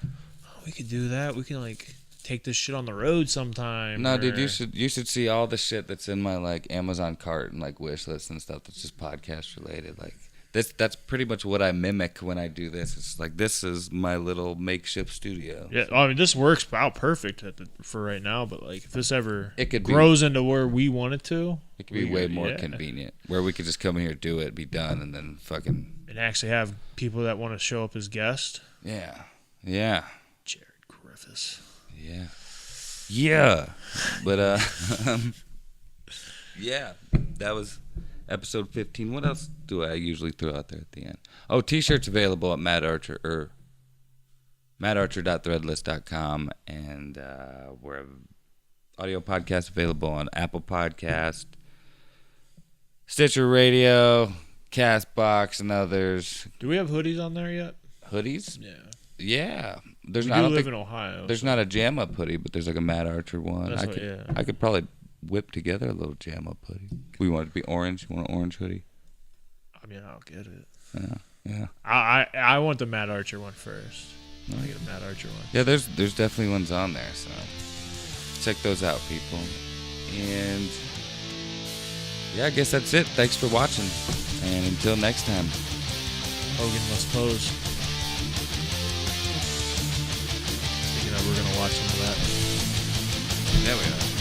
[SPEAKER 1] we could do that. We can like take this shit on the road sometime.
[SPEAKER 2] No, dude, you should see all the shit that's in my like Amazon cart and like wish list and stuff that's just podcast related. Like that's pretty much what I mimic when I do this. It's like this is my little makeshift studio.
[SPEAKER 1] Yeah, I mean this works out perfect for right now. But like if this ever
[SPEAKER 2] it
[SPEAKER 1] grows into where we want it to,
[SPEAKER 2] it could be way more convenient. Where we could just come in here, do it, be done, and then fucking
[SPEAKER 1] and actually have people that want to show up as guests.
[SPEAKER 2] Yeah.
[SPEAKER 1] Jared Griffiths.
[SPEAKER 2] Yeah, but yeah, that was episode 15. What else do I usually throw out there at the end? Oh, t-shirts available at Matt Archer or mattarcher.threadless.com, and we're audio podcast available on Apple Podcast, Stitcher Radio, Castbox, and others.
[SPEAKER 1] Do we have hoodies on there yet?
[SPEAKER 2] Hoodies?
[SPEAKER 1] Yeah.
[SPEAKER 2] There's
[SPEAKER 1] we live in Ohio.
[SPEAKER 2] There's not a JAMUP hoodie, but there's like a Matt Archer one. I could probably whip together a little JAMUP hoodie. We want it to be orange. You want an orange hoodie?
[SPEAKER 1] I mean, I'll get it.
[SPEAKER 2] Yeah.
[SPEAKER 1] I want the Matt Archer one first. I'll get a Matt Archer one.
[SPEAKER 2] Yeah, there's definitely ones on there, so check those out, people. And yeah, I guess that's it. Thanks for watching, and until next time.
[SPEAKER 1] Hogan must pose. We're going to watch some of that.
[SPEAKER 2] There we are.